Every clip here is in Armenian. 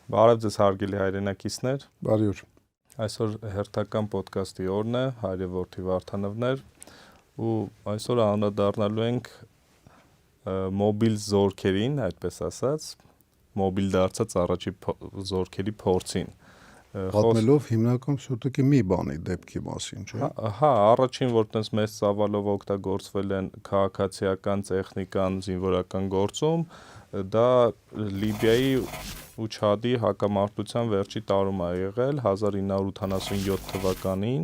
Բարև ձեզ հարգելի հայրենակիցներ։ Բարի օր։ Այսօր հերթական ոդկասթի օրն է, հայր եւ որդի Վարդանովներ, ու այսօր անդրադառնալու ենք մոբիլ զորքերին, այդպես ասած, մոբիլ դարձած առաջի զորքերի փորձին։ Պատմելով հիմնական շուտուկի մի բանի դեպքի մասին, չէ՞։ Հա, առաջին որ տես մեծ ծավալով օգտագործվել են քաղաքացիական տեխնիկան զինվորական գործում, դա Լիբիայի ու Չադի հակամարտության վերջի տարում է եղել 1987 թվականին,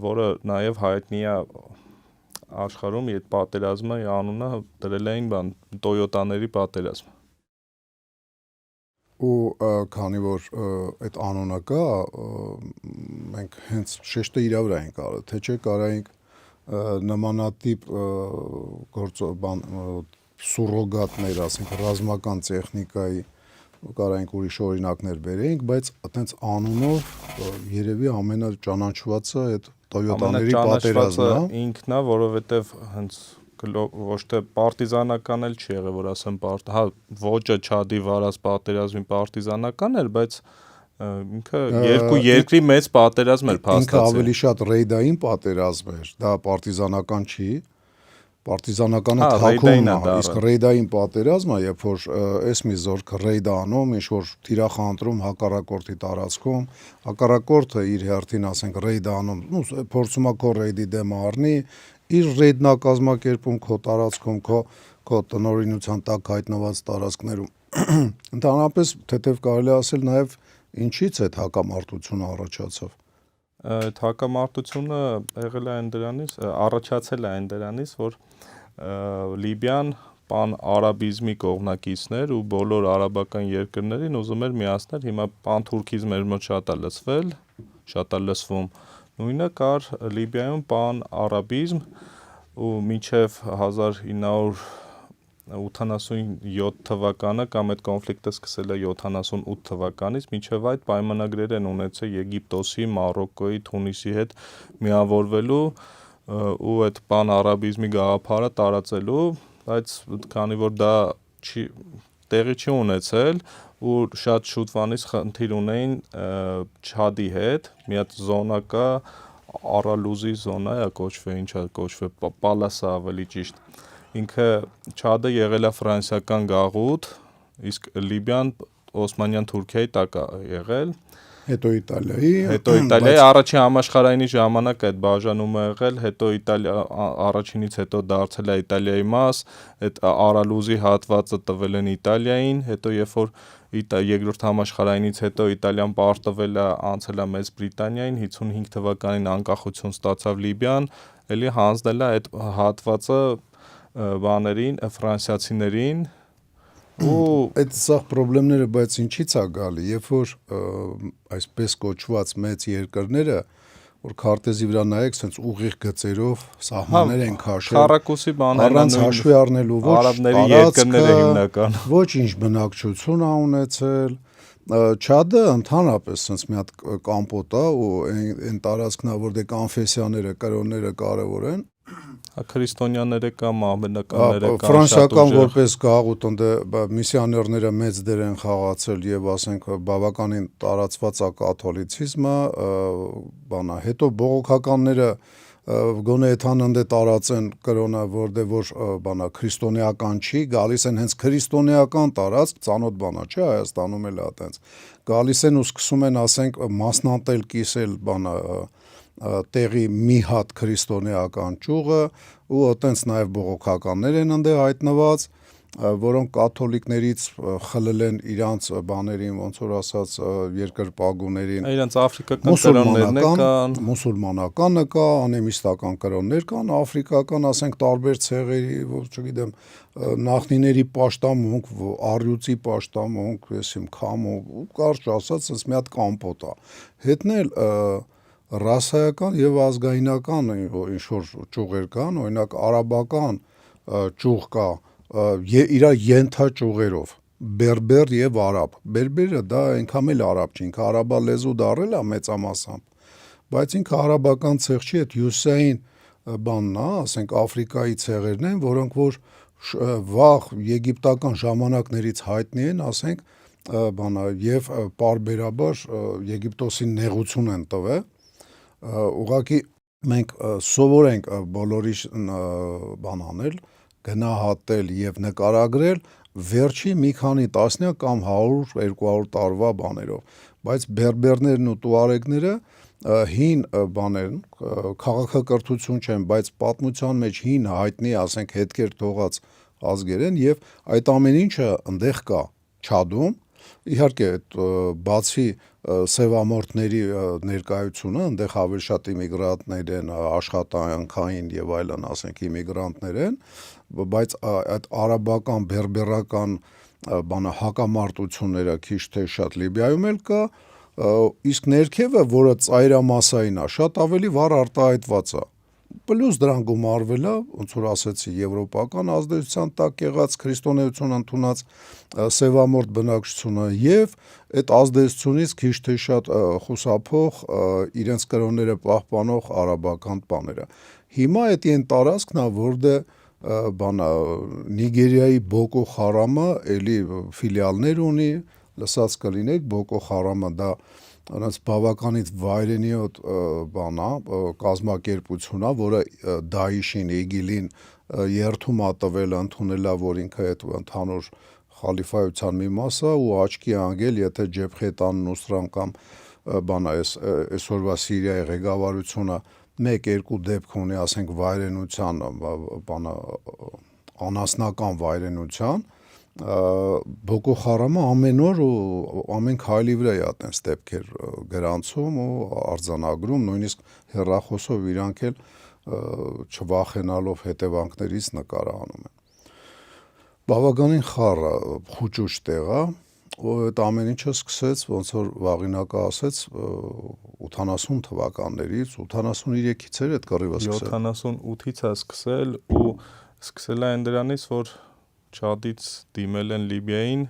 որը նաև հայտնի է աշխարհում, այդ պատերազմը անունը դրել էին Տոյոտաների պատերազմ։ Ու քանի որ այդ անունը կա, մենք հենց շեշտը իր վրա ենք արել, թե չէ կարայինք նմանատիպ սուրոգատներ, ասենք ռազմական տեխնիկայի կարայինք ուրիշ օրինակներ բերեինք, բայց այտենց անունով երևի ամենաճանաչվածը այդ Տոյոտաների պատերազմն է։ Ինքն է, որովհետև հենց ոչ թե պարտիզանական էլ չի եղել, որ ասեմ, հա, ոճը Չադի վարած պատերազմի պարտիզանական էր, բայց ինքը երկու երկրի մեծ պատերազմ էր փաստացի։ Ինքը ավելի շատ ռեյդային պատերազմ էր, դա պարտիզանական չի։ Պարտիզանականը թաքուն է, իսկ ռեյդային պատերազմը, երբ որ այս մի զորք ռեյդ անում, ինչ որ թիրախանտրում հակառակորդի տարածքում, հակառակորդը իր հերթին, ասենք, ռեյդ անում, փորձում է քո ռեյդի դեմ առնի, իր ռեյդնակազմակերպում քո տարածքում, քո տնօրինության տակ հայտնված տարածքներում։ Ընդհանրապես թեթև կարելի ասել նաև ինչից այդ հակամարտությունը առաջացավ։ Այդ հակամարտությունը եղել է այն դրանից, առաջացել է այն դրանից, որ Լիբիան պան-արաբիզմի կողմնակիցներ ու բոլոր արաբական երկրներին ուզում էր միացնել, հիմա պան-թուրքիզմը մեր մոտ շատ է լսվել, շատ է լսվում։ Նույնը կար Լիբիայում պան-արաբիզմ ու մինչև 1987 թվականը կամ այդ կոնֆլիկտը սկսել է 78 թվականից, մինչև այդ պայմանագրեր են ունեցել Եգիպտոսի, Մարոկկոյի, Թունիսի հետ միավորվելու ու այդ պան-արաբիզմի գաղափարը տարածելու, բայց քանի որ դա տեղի չի ունեցել ու շատ շուտվանից խնդիր ունեին Չադի հետ, մի հատ զոնա կա, Արալուզի զոնա է կոչվում, ինչա կոչվում, Պալասը ավելի ճիշտ։ Ինքը Չադը եղել է ֆրանսիական գաղութ, իսկ Լիբիան Օսմանյան Թուրքիայի տակ է եղել։ Հետո Իտալիայի, առաջին համաշխարհայինի ժամանակ այդ բաժանումը եղել, հետո առաջինից հետո դարձել է Իտալիայի մաս, այդ Արալուզի հատվածը տվել են Իտալիային, հետո երբ որ երկրորդ համաշխարհայինից հետո Իտալիան պարտվել է անցել է Մեծ Բրիտանիային, 55 թվականին անկախություն ստացավ Լիբիան, էլի հանձնել է այդ հատվածը ֆրանսիացիներին ու այդ սա խնդիրները բայց ինչի՞ց է գալի, երբ որ այսպես կոչված մեծ երկրները որ քարտեզի վրա նայեք, sense ուղիղ գծերով սահմաններ են քաշել, քառակուսի բաներն առանց հաշվի առնելու ոչ արաբների երկրները հիմնական, ոչ ինչ բնակչություն է ունեցել։ Չադը ընդհանրապես sense մի հատ կամպոտ է ու այն տարածքն է, որ դե կոնֆեսիաները, կրոնները կարևոր են։ Քրիստոնյաները կամ ամենականները կամ ֆրանսիական որպես գաղութ ընդ միսիոներները մեծ դեր են խաղացել եւ ասենք բավականին տարածված է կաթոլիցիզմը, բանա, հետո բողոքականները գոնե այդքան ընդ տարածեն կրոնը, որտեղ որ բանա քրիստոնեական չի, գալիս են հենց քրիստոնեական տարածք, ծանոթ բանա չէ, Հայաստանում էլ է այտենց։ Գալիս են ու սկսում են, ասենք, մասնատել, կիսել բանա տեղի մի հատ քրիստոնեական ճյուղը ու այտենց նաև բողոքականներ են այնտեղ հայտնված, որոնք կաթոլիկներից խլել են իրանց բաներին, ոնց որ ասած երկրպագուներին, իրանց աֆրիկական կրոններն կան, մուսուլմանականը կա, անեմիստական կրոններ կան, աֆրիկական, ասենք, տարբեր ցեղերի, չգիտեմ, նախնիների պաշտամունք, առյուծի պաշտամունք, այսիմ քամո, կարճ ասած, sense մի հատ կամպոտ է։ Հետն էլ ռասայական եւ ազգայնական ինչ-որ ճյուղեր կան, օրինակ արաբական ճյուղ կա իր ենթաճյուղերով, բերբեր եւ արաբ։ Բերբերը դա այնքան էլ արաբ չի, ինքը արաբալեզու դարել է մեծամասամբ, բայց ինքը արաբական ցեղ չի, այդ հյուսային բանն է, ասենք Աֆրիկայի ցեղերն են, որոնք որ վաղ եգիպտական ժամանակներից հայտնի են, ասենք եւ պարբերաբար Եգիպտոսի նեղություն են տվել, ուղղակի մենք սովորենք բոլորի անել, գնահատել եւ նկարագրել վերջի մի քանի տասնյակ կամ 100-200 տարվա բաներով, բայց բերբերներն ու տուարեգները հին բաներն քաղաքակրթություն չեն, բայց պատմության մեջ հին հայտնի, ասենք, հետքեր թողած ազգեր են եւ այդ ամեն ինչը այնտեղ կա Չադում, իհարկե բացի սևամորթների ներկայությունը, այնտեղ ավելի շատ իմիգրանտներ են, աշխատանքային եւ այլն, ասենք, իմիգրանտներ են, բայց այդ արաբական, բերբերական հակամարտությունները քիչ թե շատ Լիբիայում էլ կա, իսկ ներքևը, որը ծայրամասային է, շատ ավելի վառ արտահայտված է։ Պլյուս դրան գումարվել է, ոնց որ ասեցի, եվրոպական ազդեցության տակ եղած քրիստոնեություն ընդունած սևամորթ բնակչությունը եւ այդ ազդեցությունից քիչ թե շատ խուսափող իրենց կրոնները պահպանող արաբական բաները։ Հիմա այդ այն տարածքն է, որտեղ Նիգերիայի Բոկո Խարամը էլի ֆիլիալներ ունի, լսած կլինեք, Բոկո Խարամը դա նրանց բավականից վայրենիոտ կազմակերպություն է, որը Դաիշին, Իգիլին երթում է տվել, ընդունելա, որ ինքը այդ ընդհանուր խալիֆայության մի մաս է ու աչքի անգել, եթե Ջեբխետ ան-Նուսրան կամ այսօրվա Սիրիայի ղեկավարությունը 1-2 դեպք ունի, ասենք, վայրենության, անասնական վայրենության, Բոկո Խարամը ամեն օր ու ամեն քայլի վրա է այդպես դեպքեր գրանցում ու արձանագրում, նույնիսկ հեռախոսով իրանք էլ չվախենալով հետևանքներից նկարահանում են։ Բավականին խառը խուճուճ տեղ է, ու այդ ամեն ինչը սկսեց, ոնց որ Վաղինակը ասեց, 80 թվականներից, 83-ից էր այդ կռիվը սկսել։ 78-ից է սկսել ու սկսել է այն դրանից, որ Չադից դիմել են Լիբիային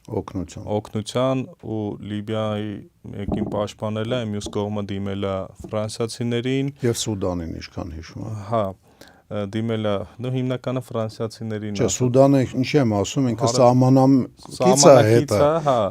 օգնության ու Լիբիայի մեկին պաշտպանել է, մյուս կողմը դիմել է ֆրանսիացիներին եւ Սուդանին, ինչքան հիշում եմ։ Հա, դիմել է, հիմնականը ֆրանսիացիներին։ Չէ, Սուդանը ինչի եմ ասում, ինքը սահմանակից է հետը։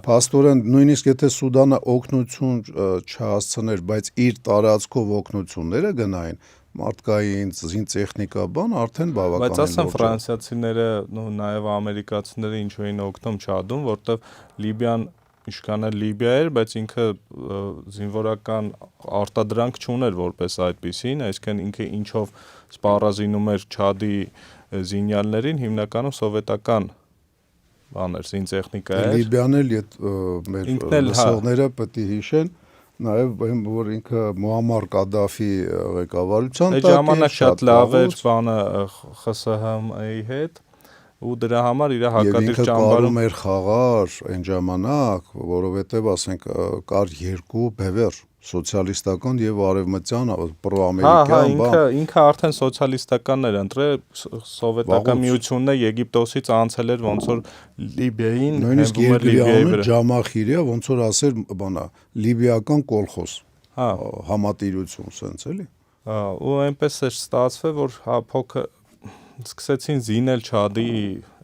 Փաստորեն նույնիսկ եթե Սուդանը օգնություն չհասցներ, բայց իր տարածքով օգնությունները գնային, մարդկային, զինտեխնիկա, արդեն բավականին։ Բայց ասեմ ֆրանսիացիները, նաև ամերիկացիները ինչու էին օգնում Չադում, որտեղ Լիբիան ինչքան էլ Լիբիա էր, բայց ինքը զինվորական արտադրանք չուներ որպես այդպիսին, այսինքն ինքը ինչով սպառազինում էր Չադի զինյալներին, հիմնականում սովետական զինտեխնիկա էր։ Լիբիան էլ մեր լսողները պետք է հիշեն, նաև որ ինքը Մուամմար Կադաֆի ղեկավարության տակ էր, ժամանակ շատ լավ էր ԽՍՀՄ-ի հետ ու դրա համար իր հակադիր ճամբարում էր խաղար այն ժամանակ, որովհետև ասենք կար երկու բևեռ, սոցիալիստական եւ արևմտյան պրոամերիկյան ինքը արդեն սոցիալիստականն էր ընտրել, սովետական միությունն է Եգիպտոսից անցել էր ոնց որ Լիբիային, նույնիսկ Լիբիայի Ջամախիրիա ոնց որ ասեր լիբիական կոլխոս, համատիրություն սենց էլի։ Ու այնպես էր ստացվել, որ փոքր սկսեցին զինել Չադի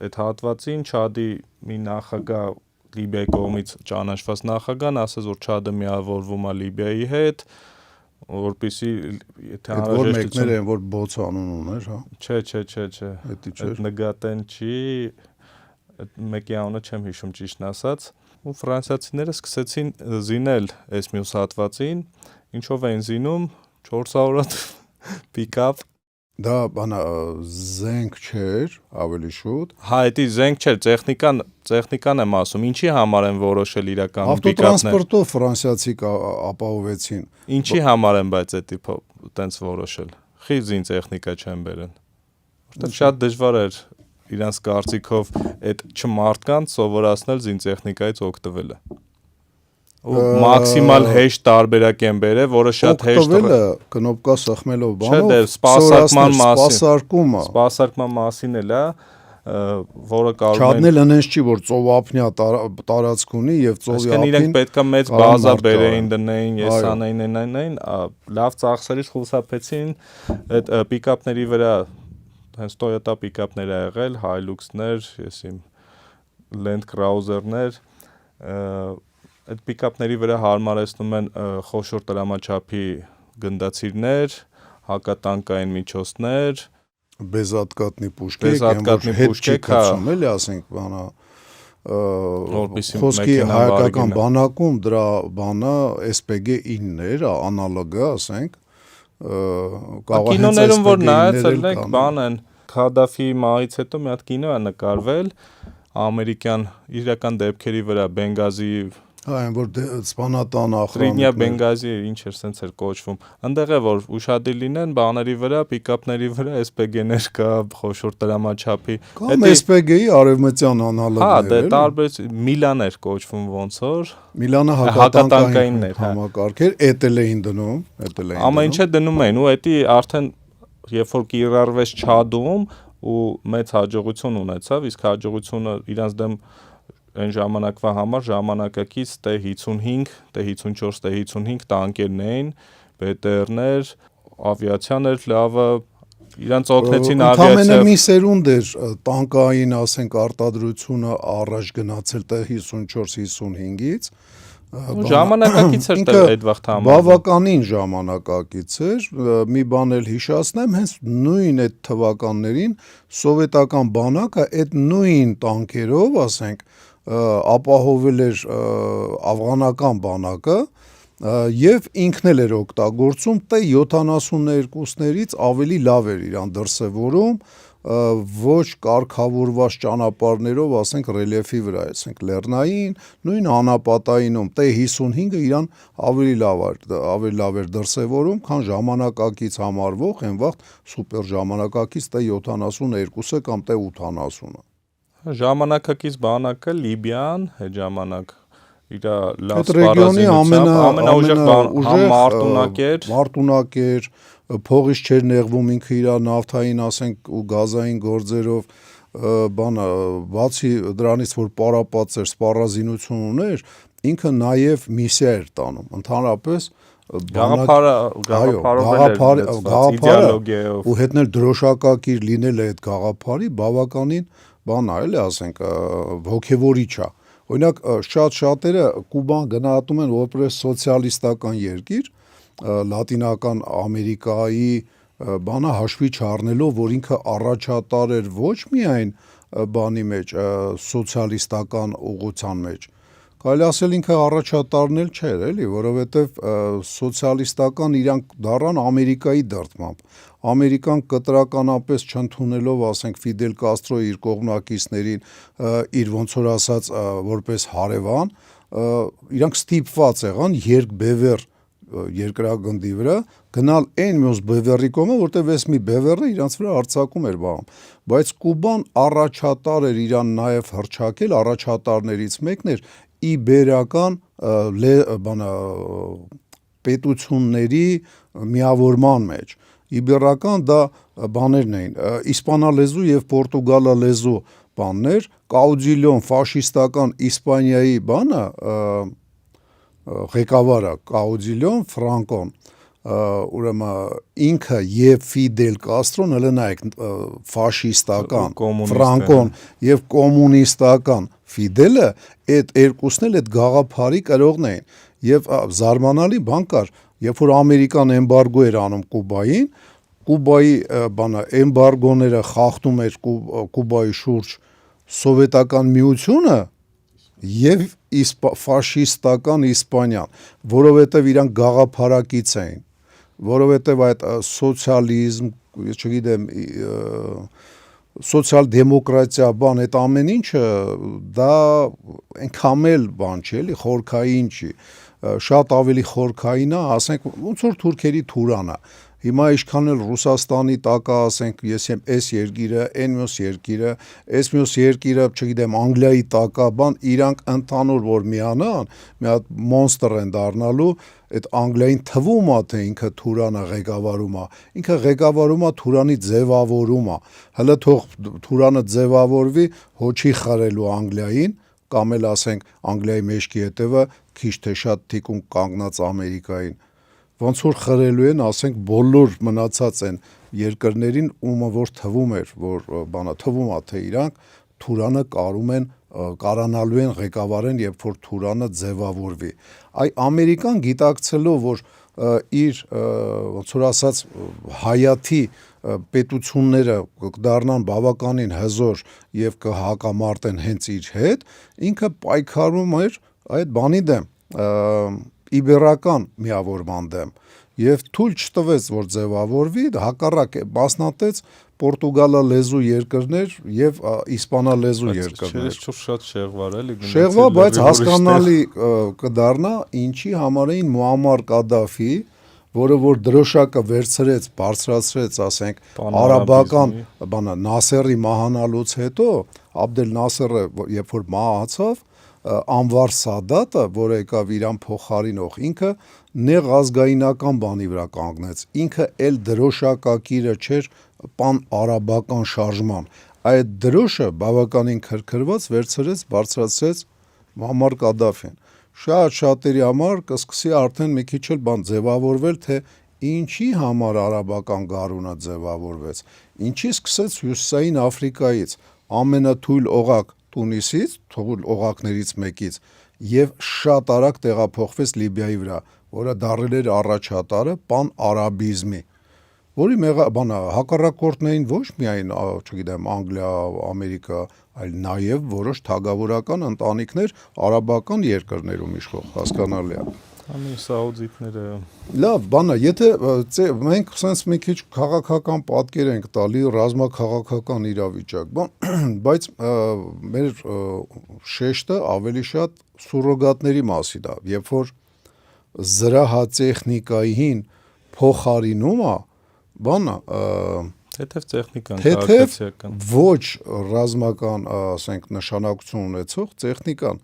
այդ հատվածին, Չադի մի նախագահ Լիբիայի կողմից ճանաչված նախագահն ասաց, որ Չադը միավորվում է Լիբիայի հետ, որպեսզի եթե անհրաժեշտություն մեկներ են, որ բոց անուն ուներ, հա։ Չէ։ Այդ նգատեն չի, այդ մեկի անունը չեմ հիշում ճիշտն ասած, ու ֆրանսիացիները սկսեցին զինել այս մյուս հատվածին, ինչով էին զինում 400 պիկապ Դա զենք չէր, ավելի շուտ։ Հա, դա զենք չէր, տեխնիկան եմ ասում, ինչի համար են որոշել իրականում պիկապներ։ Ավտոտրանսպորտով ֆրանսիացի ապահովեցին։ Ինչի համար են բայց այդպես որոշել։ Խի զինտեխնիկա չեն բերեն։ Որտեղ շատ դժվար էր իրանց կարծիքով այդ չմարդկանց սովորացնել զինտեխնիկայից օգտվելը։ Ու մաքսիմալ հեշտ տարբերակ են բերել, որը շատ հեշտ օգտվելը կնոպկա սխմելով բանով, սպասարկման մասին էլ է, որը կարող են Չադն էլ հենց չի, որ ծովափնյա տարածք ունի եւ ծովի ափին։ Այսինքն իրենք պետքա մեծ բազա բերեին, դնեին, ես անեին, լավ ծախսերից խուսափեցին այդ պիկապների վրա, հենց Toyota պիկապներ ա եղել, Hilux-ներ, Land Cruiser-ներ այդ պիկապների վրա հարմարեցնում են խոշոր տրամաչափի գնդացիրներ, հակատանկային միջոցներ, Բեզատկատնի պուշկեք, Բեզատկատնի հետ չի պուշկեք, կցում, էլի, ասենք, բանա, որպեսզի խոսքի մեքենան հայկական վարի բանակում դրա բանը SPG 9-ներ, անալոգը, ասենք, Կինոներում որ նայեցել SPG 9-ներ եք, բան են, Քադաֆի մահից հետո մի հատ կինո է նկարվել ամերիկյան իրական դեպքերի վրա, Բենգազի, այն որ սպանատան Տրինյա ախրանիկներ, Բենգազի, ինչ էր սենց էր կոչվում, ընդեղ է որ ուշադիր լինեն բաների վրա, պիկապների վրա SPG-ներ կա, խոշոր տրամաչափի, կամ SPG-ի արևմտյան հա, անալոգներ, դե էլի, տարբեր Միլան էր կոչվում ոնց որ, Միլանը հակատանկայիններ, հա։ համակարգ էր, էտել էին դնում, ամեն ինչը դնում էին ու էդի արդեն երբ որ կիրառվեց Չադում ու մեծ հաջողություն ունեցավ, իսկ հաջողությունը իրանց դեմ այն ժամանակվա համար ժամանակակից T-55, T-54, T-55 տանկերն էին, BTR-ներ, ավիացիան էր լավը, իրանց օգնեցին Ընդամենը ավիացիա մի սերունդ էր տանկային, ասենք, արտադրությունը առաջ գնացել T-54-55-ից, ժամանակակից էր այդ վաղ համար։ բավականին ժամանակակից էր, մի բան էլ հիշացնեմ, հենց նույն այդ թվականներին սովետական բանակը այդ նույն տանկերով, ասենք, ապահովել էր աֆղանական բանակը եւ ինքն էլ էր օգտագործում T-72-ներից ավելի լավ էր իրան դրսևորում, ոչ կարգավորված ճանապարհներով, ասենք, ռելիեֆի վրա, ասենք, լեռնային, նույն անապատայինում T-55-ը իրան ավելի լավ էր դրսևորում, քան ժամանակակից համարվող այն վաղ սուպեր ժամանակակից T-72-ը կամ T-80-ը։ Ժամանակակից բանակը Լիբիան այդ ժամանակ իր լավ Այդ ռեգիոնի ամենաուժեղ մարտունակ էր, մարտունակ էր, փողից չէր նեղվում ինքը իր նավթային, ասենք, ու գազային գործերով, բանը, բացի դրանից, որ պարապած էր, սպառազինություն ուներ, ինքը նաև միսիա էր տանում, ընդհանրապես իդեոլոգիայով ու հետնել դրոշակակիր լինել է այդ գաղափարի բավականին բան է, էլի, ասենք, ոգևորիչ է։ Օրինակ, շատ-շատերը Կուբան գնահատում են որպես սոցիալիստական երկիր, Լատինական Ամերիկայի բանը հաշվի չառնելով, որ ինքը առաջատար էր ոչ միայն բանի մեջ, սոցիալիստական ուղղության մեջ, կարելի ասել ինքը առաջատարն էլ չէր, էլի, որովհետև սոցիալիստական իրանք դառան Ամերիկայի դրդմամբ։ Ամերիկան կտրականապես չընդունելով, ասենք, Ֆիդել Կաստրոյի իր կողմնակիցներին, իր ոնց որ ասած, որպես հարևան, իրանք ստիպված եղան երկբևեռ երկրագնդի վրա գնալ այն մյուս բևեռի կողմը, որտեղ էս մի բևեռը իրանց վրա արձակում էր բան, բայց Կուբան առաջատար էր իրան նաև հռչակել, առաջատարներից մեկն էր իբերական պետությունների միավորման մեջ, իբերական դա բաներն էին, իսպանալեզու և պորտուգալալեզու բաններ, Կաուդիլյոն ֆաշիստական Իսպանիայի բանը, ղեկավարը Կաուդիլյոն Ֆրանկոն, ուրեմն ինքը եւ Ֆիդել Կաստրոն հələ նայեք ֆաշիստական Ֆրանկոն եւ կոմունիստական Ֆիդելը այդ երկուսն էլ այդ գաղափարի կրողն էին եւ զարմանալի բան կար, երբ որ Ամերիկան էմբարգո էր անում Կուբային, Կուբայի բանը էմբարգոները խախտում էր Կուբայի շուրջ սովետական միությունը եւ ֆաշիստական Իսպանիան, որովհետեւ իրանք գաղափարակից էին, որովհետեւ այդ սոցիալիզմ, ես չգիտեմ, սոցիալ-դեմոկրատիա բան, այդ ամեն ինչը դա այնքան էլ բան չի, էլի, խորքային չի, շատ ավելի խորքային է, ասենք, ոնց որ թուրքերի Թուրանը։ Հիմա ինչքան էլ Ռուսաստանի տակ է, ասենք, ես եմ այս երկիրը, այն մյուս երկիրը, այս մյուս երկիրը, չգիտեմ, Անգլիայի տակ է, բան, իրանք ընդհանուր որ միանան, մի հատ մոնստր են դառնալու, այդ Անգլիային թվում է, թե ինքը Թուրանը ղեկավարում է, ինքը ղեկավարում է Թուրանի ձևավորում է, հələ թող Թուրանը ձևավորվի, հոչի խրելու Անգլիային, կամ էլ ասենք Անգլիայի մեջքի հետևը քիչ թե շատ թիկուն կանգնած Ամերիկային, ոնց որ խրելու են, ասենք, բոլոր մնացած են երկրներին, ումը որ թվում էր, որ բանա թվում է, թե իրանք Թուրանը կարում են կարանալու են ղեկավարեն, երբ որ Թուրանը ձևավորվի։ Այ Ամերիկան գիտակցելով, որ իր ոնց որ ասած հայաթի պետությունները կդառնան բավականին հզոր եւ կհակամարտեն հենց իր հետ, ինքը պայքարում էր այդ բանի դեմ, իբերական միավորման դեմ, եւ թույլ չտվեց, որ ձևավորվի, հակառակ մասնատեց պորտուգալալեզու երկրներ եւ իսպանալեզու երկրներ։ Չէ, շատ շեղվար էլի։ Շեղվա, բայց հասկանալի կդառնա, ինչի համար էին Մուամմար Կադաֆի, որը որ դրոշակը վերցրեց, բարձրացրեց, ասենք, արաբական բանը Նասերի մահանալուց հետո, Աբդել Նասերը, երբ որ մահացավ, Անվար Սադատը, որը եկավ իրան փոխարինող, ինքը նեղ ազգայնական բանի վրա կանգնեց, ինքը էլ դրոշակակիրը չէր պան-արաբական շարժման, այդ դրոշը բավականին քրքրված վերցրեց, բարձրացրեց Մուամմար Կադաֆին, շատերի համար կսկսի արդեն մի քիչ էլ բան ձևավորվել, թե ինչի համար արաբական գարունը ձևավորվեց, ինչի սկսեց Հյուսիսային Աֆրիկայից, ամենաթույլ օղակ Տունիսից, թողուլ օղակներից մեկից, եւ շատ արագ տեղափոխվեց Լիբիայի վրա, որը դառել էր առաջատարը պան-արաբիզմի, որի հակառակորդն էին ոչ միայն, չգիտեմ, Անգլիա, Ամերիկա, այլ նաեւ որոշ թագավորական ընտանիքներ արաբական երկրներում իշխող, հասկանալի է։ Անի սաուդիտները։ Լավ, բանա, եթե մենք sense մի քիչ քաղաքական պատկեր ենք տալի, ռազմաքաղաքական իրավիճակ, բայց մեր շեշտը ավելի շատ սուրոգատների մասին է, երբ որ զրահատեխնիկային փոխարինում է, բանա, Թեթև տեխնիկան, թեթև քաղաքացիական։ ոչ ռազմական, ասենք, նշանակություն ունեցող տեխնիկան,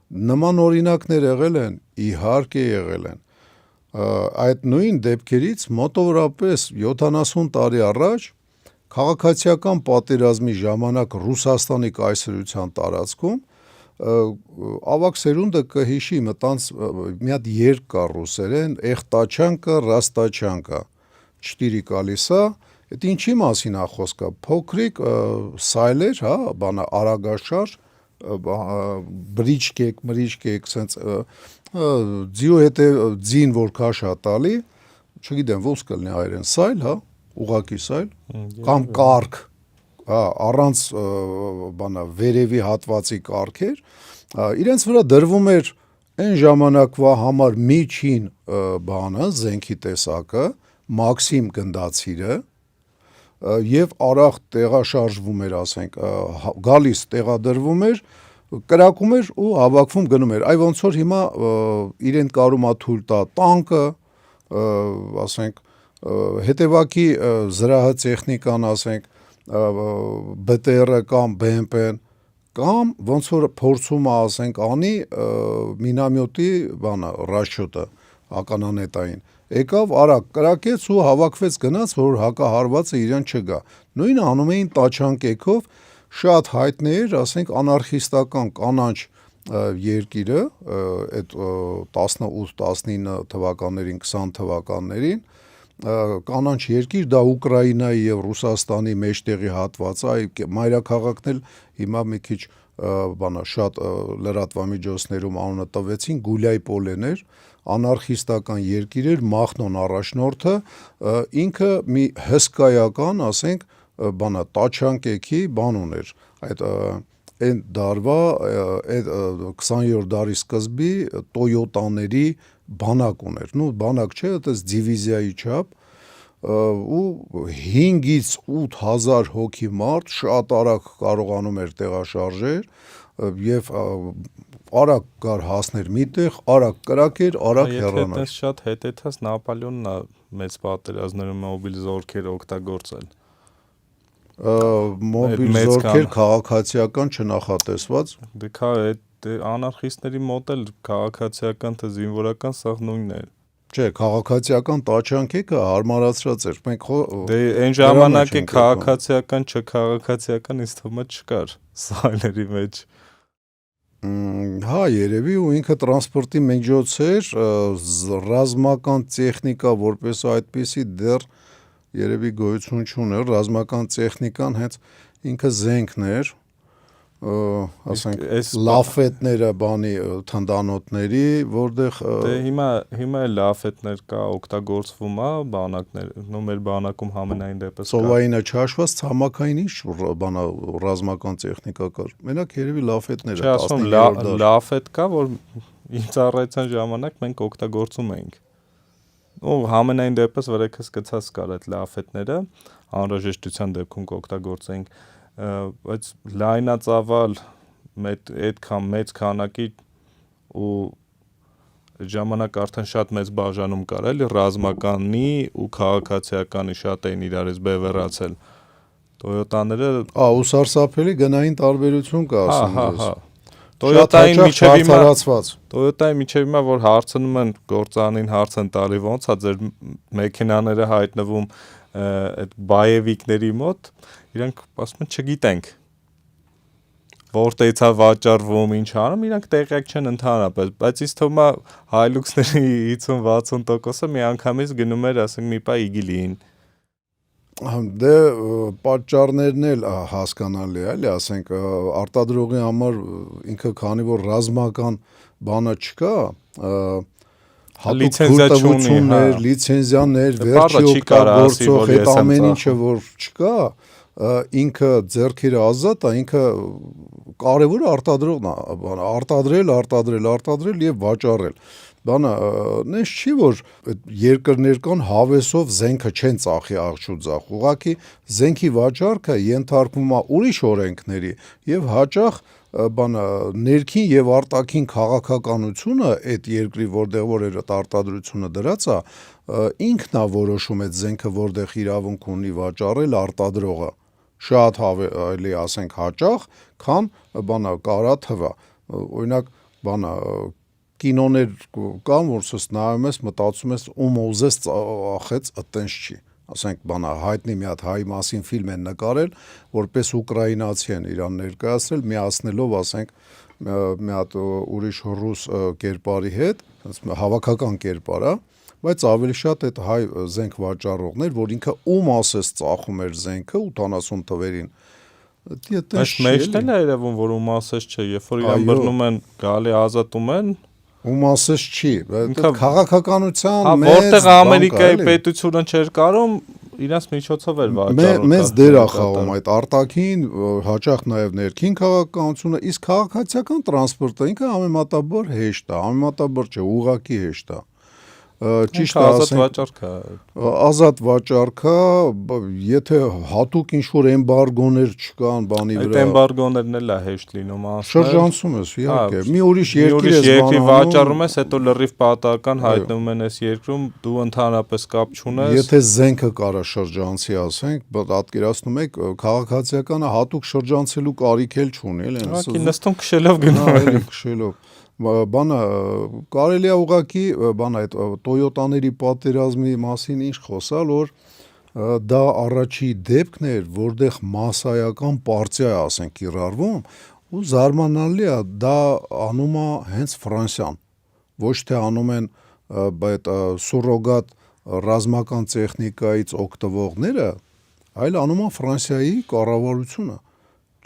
նման օրինակներ եղել են, իհարկե եղել են, այդ նույն դեպքերից մոտավորապես 70 տարի առաջ քաղաքացիական պատերազմի ժամանակ Ռուսաստանի կայսրության տարածքում ավակ սերունդը կհիշի մտանց մի հատ երգ կա ռուսերեն, Էխտաչանկա, Ռաստաչանկա, 4 կալիսա, այդ ինչի մասին է խոսքը, փոքրիկ սայլեր, հա, բանա արագաշարժ, բրիջկեք, սենց ձիու հետև ձին որ քաշատալի, չգիտեմ, ոնց կլինի հայերեն, սայլ, հա, ուղակի սայլ, կամ կարգ, հա, առանց բանա վերևի հատվածի կարգեր, իրենց վրա դրվում էր այն ժամանակվա համար միջին բանը, զենքի տեսակը, մաքսիմ գնդացիրը, եւ արագ տեղաշարժվում էր, ասենք, գալիս տեղադրվում էր, կրակում էր ու հավաքվում գնում էր, այ ոնց որ հիմա իրեն կարում է թույլ տա տանկը, ասենք, հետևակի զրահատեխնիկան, ասենք, BTR-ը կամ BMP-ն, կամ ոնց որ փորձում է, ասենք, անի մինամյոտի բանը, ռաշյոտը, ականանետային, եկավ արագ կրակեց ու հավաքվեց գնաց, որ հակահարվածը իրան չգա, նույնը անում էին տաչանկեքով, շատ հայտնի էր, ասենք, անարխիստական կանաչ երկիրը, այդ 18-19 թվականներին, 20 թվականներին, կանանչ երկիր, դա Ուկրաինայի եւ Ռուսաստանի մեջտեղի հատվածը, այ մայրաքաղաքն էլ հիմա մի քիչ բանա շատ լրատվամիջոցներում անունը տվեցին, Գուլյայ Պոլեներ, անարխիստական երկիր էր, Մախնոն առաջնորդը, ինքը մի հսկայական, ասենք, բանա տաչանկեքի բան ուներ, այդ այն դարվա, այդ 20-րդ դարի սկզբի Տոյոտաների բանակ ուներ, նու բանակ չէ, այդպես դիվիզիայի չափ, ու 5-ից 8 հազար հոգի մարդ շատ արագ կարողանում էր տեղաշարժեր եւ արագ գար հասներ միտեղ, արագ կրակեր, արագ հեռանար։ Եթե շատ հետեթած Նապոլեոնն է մեծ պատերազմներում մոբիլ զորքեր օգտագործել։ Մոբիլ զորքեր քաղաքացիական չնախատեսված։ Դե անարխիստների մոտ էլ քաղաքացիական թե զինվորական սա նույնն է։ Չէ, քաղաքացիական տաչանկեքը հարմարացրած էր։ Մենք դե այն ժամանակի քաղաքացիական, չքաղաքացիական ինձ թվում է չկար սայլերի մեջ։ Հա, երևի ու ինքը տրանսպորտի միջոց էր, ռազմական տեխնիկա որպես այդպիսի դեռ երևի գոյություն չուներ, ռազմական տեխնիկան հենց ինքը զենքն էր, ասենք Այս լաֆետները բանի թնդանոթների, որտեղ դե հիմա լաֆետներ կա, օգտագործվում է բանակներ, նո մեր բանակում համենայն դեպս կա։ ծովայինը չհաշված ցամաքային ինչ բանա ռազմական տեխնիկա կար։ Մենակ երևի լաֆետները Չէ, ասում 19-րդ դար։ լաֆետ կա, որ ինձ ծառայության ժամանակ մենք օգտագործում էինք։ Ու համենայն դեպս վրեքս գցած կար այդ լաֆետները, անհրաժեշտության դեպքում կօգտագործեինք, բայց լայնածավալ այդքան մեծ քանակի ու ժամանակ արդեն շատ մեծ բաժանում կար, էլի ռազմականի ու քաղաքացիականի շատ էին իրարից բևեռացել։ Toyota-ները ու սարսափելի գնային տարբերություն կա, ասում ես։ Toyota-ին Toyota-ի միջև հիմա որ հարցնում են գործանին հարց են տալի ոնց է ձեր մեքենաները հայտնվում այդ բայևիկների մոտ, իրանք ասում են չգիտենք։ Որտեղից է վաճառվում, ինչ անում, իրանք տեղյակ չեն ընդհանրապես, բայց ինձ թվում է Hilux-ների 50-60%-ը միանգամից գնում էր, ասենք մի պահ իգիլիին։ Դե պատճառներն էլ հասկանալի է, էլի, ասենք արտադրողի համար ինքը քանի որ ռազմական բանը չկա, հատուկ թույլտվություններ, լիցենզիաներ, վերջի օգտագործող այդ ամեն ինչը որ չկա, ինքը ձեռքերը ազատ է, ինքը կարևորը արտադրողն է, արտադրել եւ վաճառել։ Բանը նես չի որ երկրներ կան հավեսով զենքը չեն ծախի աղջուձախ, ուղղակի զենքի վաճառքը ենթարկվում է ուրիշ օրենքների եւ հաճախ բանը ներքին եւ արտաքին քաղաքականությունը այդ երկրի որտեղ որ այդ արտադրությունը դրած է, ինքն է որոշում այդ զենքը որտեղ իրավունք ունի վաճառել արտադրողը շատ ավելի ասենք հաճախ, քան բանը կարա թվա։ Օրինակ բանը կինոներ կան, որ սս նայում ես, մտածում ես ու Մոզես ախեց այտենց չի։ Ասենք բանա հայտնի մի հատ հայ մասին ֆիլմ են նկարել, որպես ուկրաինացի են իրան ներկայացրել, միացնելով, ասենք, մի հատ ուրիշ ռուս կերպարի հետ, հավաքական կերպար է, բայց ավելի շատ այդ հայ զենք վաճառողներ, որ ինքը ու Մոսես ծախում էր զենքը 80 թվերին։ Բայց մեջն էլ է երևում, որ ու Մոսես չէ, երբ որ իրան բռնում են, գալի ազատում են, Ումասես չի, քաղաքականության մեծ որտեղ Ամերիկայի պետությունը չէր կարող, իրաց միջոցով էր վաճառում։ Մեծ դեր է խաղում այդ արտաքին, հաճախ նաև ներքին քաղաքականությունը, իսկ քաղաքացիական տրանսպորտը ինքը համեմատաբար հեշտ է, համեմատաբար չէ, ուղղակի հեշտ է։ Ճիշտ է, ազատ վաճառք է, եթե հատուկ ինչ-որ էմբարգոներ չկան բանի վրա։ Այդ էմբարգոներն էլ է հեշտ լինում անցնել։ Շրջանցում ես, իհարկե։ Մի ուրիշ երկրի վաճառում ես, հետո լրիվ պատահական հայտնվում են այս երկրում, դու ընդհանրապես կապ չունես։ Եթե զենքը կարա շրջանցի, ասենք, պատկերացնում եք, քաղաքացիականը հատուկ շրջանցելու կարիք էլ չունի, էլ են։ Ուղղակի նստում քշելով գնում են։ Քշելով։ Բանը կարելի է ուղղակի բանը այդ Toyota-ների պատերազմի մասին ինչ խոսալ, որ դա առաջի դեպքն էր, որտեղ մասսայական պարտիա է, ասենք, կիրառվում, ու զարմանալի է, դա անում է հենց Ֆրանսիան, ոչ թե անում են այդ սուրոգատ ռազմական տեխնիկայից օգտվողները, այլ անում է Ֆրանսիայի կառավարությունը։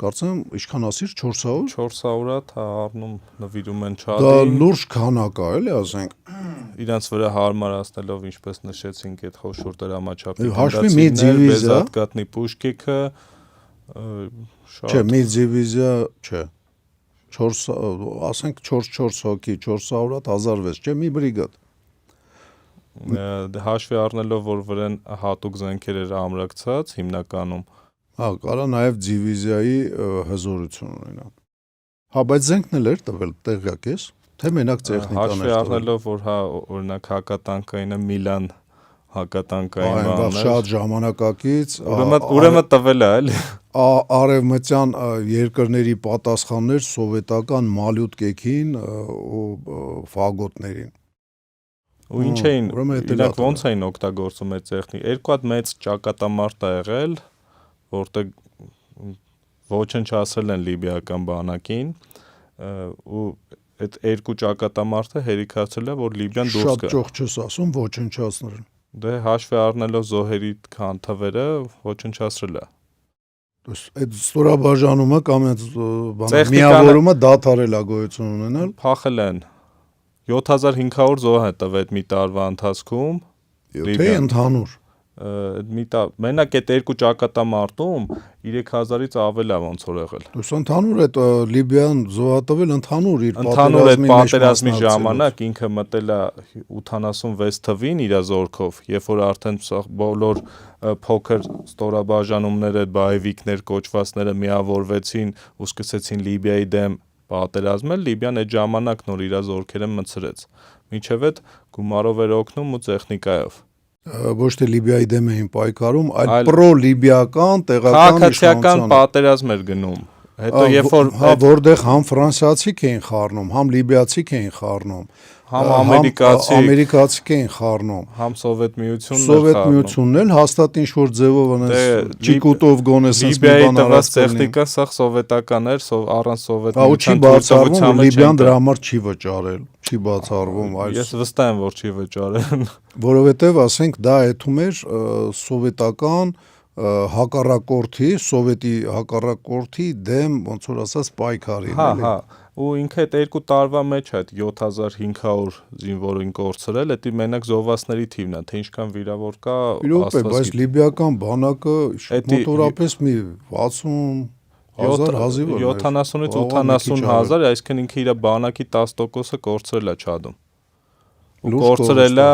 Կարծեմ ինչքան ասիր 400 400-ը առնում նվիրում են Չադին։ Դա լուրջ քանակ է, էլի ասենք։ Իրանց վրա հարմարացնելով, ինչպես նշեցինք, այդ խոշոր դրամաչափի հաշվի մի դիվիզիա, բեզատկատնի պուշկիքը, չէ, մի դիվիզիա, չէ։ 4 ասենք 4 հոգի, 400-ը 1006, չէ, մի բրիգադ։ Հաշվի առնելով, որ վրան հատուկ զենքեր էր ամրակցած հիմնականում, կարա նաև դիվիզիայի հզորություն ունենա։ Բայց զենքն էլ էր տվել, տեղյակ ես, թե մենակ տեխնիկան էր տվել։ Հաշվի առնելով, որ օրինակ հակատանկայինը Միլան հակատանկային բանն էր։ Շատ ժամանակակից, ուրեմն տվել է, էլի։ Արևմտյան երկրների պատասխաններ սովետական մալյուտկեքին ու ֆագոտներին։ Ու ինչ էին, իրանք ոնց էին օգտագործում այդ տեխնիկան։ Երկու հատ մեծ ճակատամարտ է եղել, որտեղ ոչնչացրել են լիբիական բանակին ու այդ երկու ճակատամարտը հերիքացրել է, որ Լիբիան դուրս գա։ Շատ ճոխ չես ասում, ոչնչացնել են։ Դե հաշվի առնելով զոհերի քան թվերը ոչնչացրել է։ Այդ ստորաբաժանումը կամ այդ Տեխնիկան- միավորումը դադարել է գոյություն ունենալ։ Փախել են 7500 զոհ է տվել մի տարվա ընթացքում Թե Լիբիան։ ընդհանուր։ Մենակ այդ երկու ճակատամարտում 3000-ից ավել է ոնց որ եղել։ Դուս ընդհանուր այդ Լիբիան զոհատվել ընդհանուր իր Ընդհանուր այդ պատերազմի մեջ պատերազմի մասնակցելով։ ժամանակ ինքը մտել է 86 թվին իր զորքով, երբ որ արդեն բոլոր փոքր ստորաբաժանումները, բայվիկներ կոչվածները միավորվեցին ու սկսեցին Լիբիայի դեմ պատերազմել, Լիբիան այդ ժամանակ նոր իր զորքերը մցրեց։ Մինչև այդ գումարով էր օգնում ու տեխնիկայով։ Ոչ թե Լիբիայի դեմ էին պայքարում, այլ պրո-լիբիական տեղական Քաղաքացիական պատերազմ էր գնում։ Հետո երբ որ որտեղ համ ֆրանսիացիք էին խառնում, համ լիբիացիք էին խառնում, համ ամերիկացի, ամերիկացիք էին խառնում, համ Սովետ միությունն էր Սովետ խառնում։ միությունն էլ հաստատ ինչ որ ձևով անես ճիկուտով գոնես Լիբիայի տված տեխնիկա սա սովետական էր, առանց Սովետ Ու չի բացառվում, Լիբիան դրա համար չի վճարել, չի բացառվում, Ես վստահ եմ, որ չի վճարել։ Որովհետև ասենք դա եթում էր սովետական հակառակորդի, սովետի հակառակորդի դեմ ոնց որ ասած պայքարին, Հա, ու ինքը այդ երկու տարվա մեջ այդ 7500 զինվորին կորցրել, դա մենակ զոհվածների թիվն է, թե ինչքան վիրավոր կա, բայց լիբիական բանակը մոտորապես մի 60,000 հազիվ 70-ից 80 հազար, այսինքն ինքը իր բանակի 10%-ը կորցրել է Չադում։ Ու կորցրել է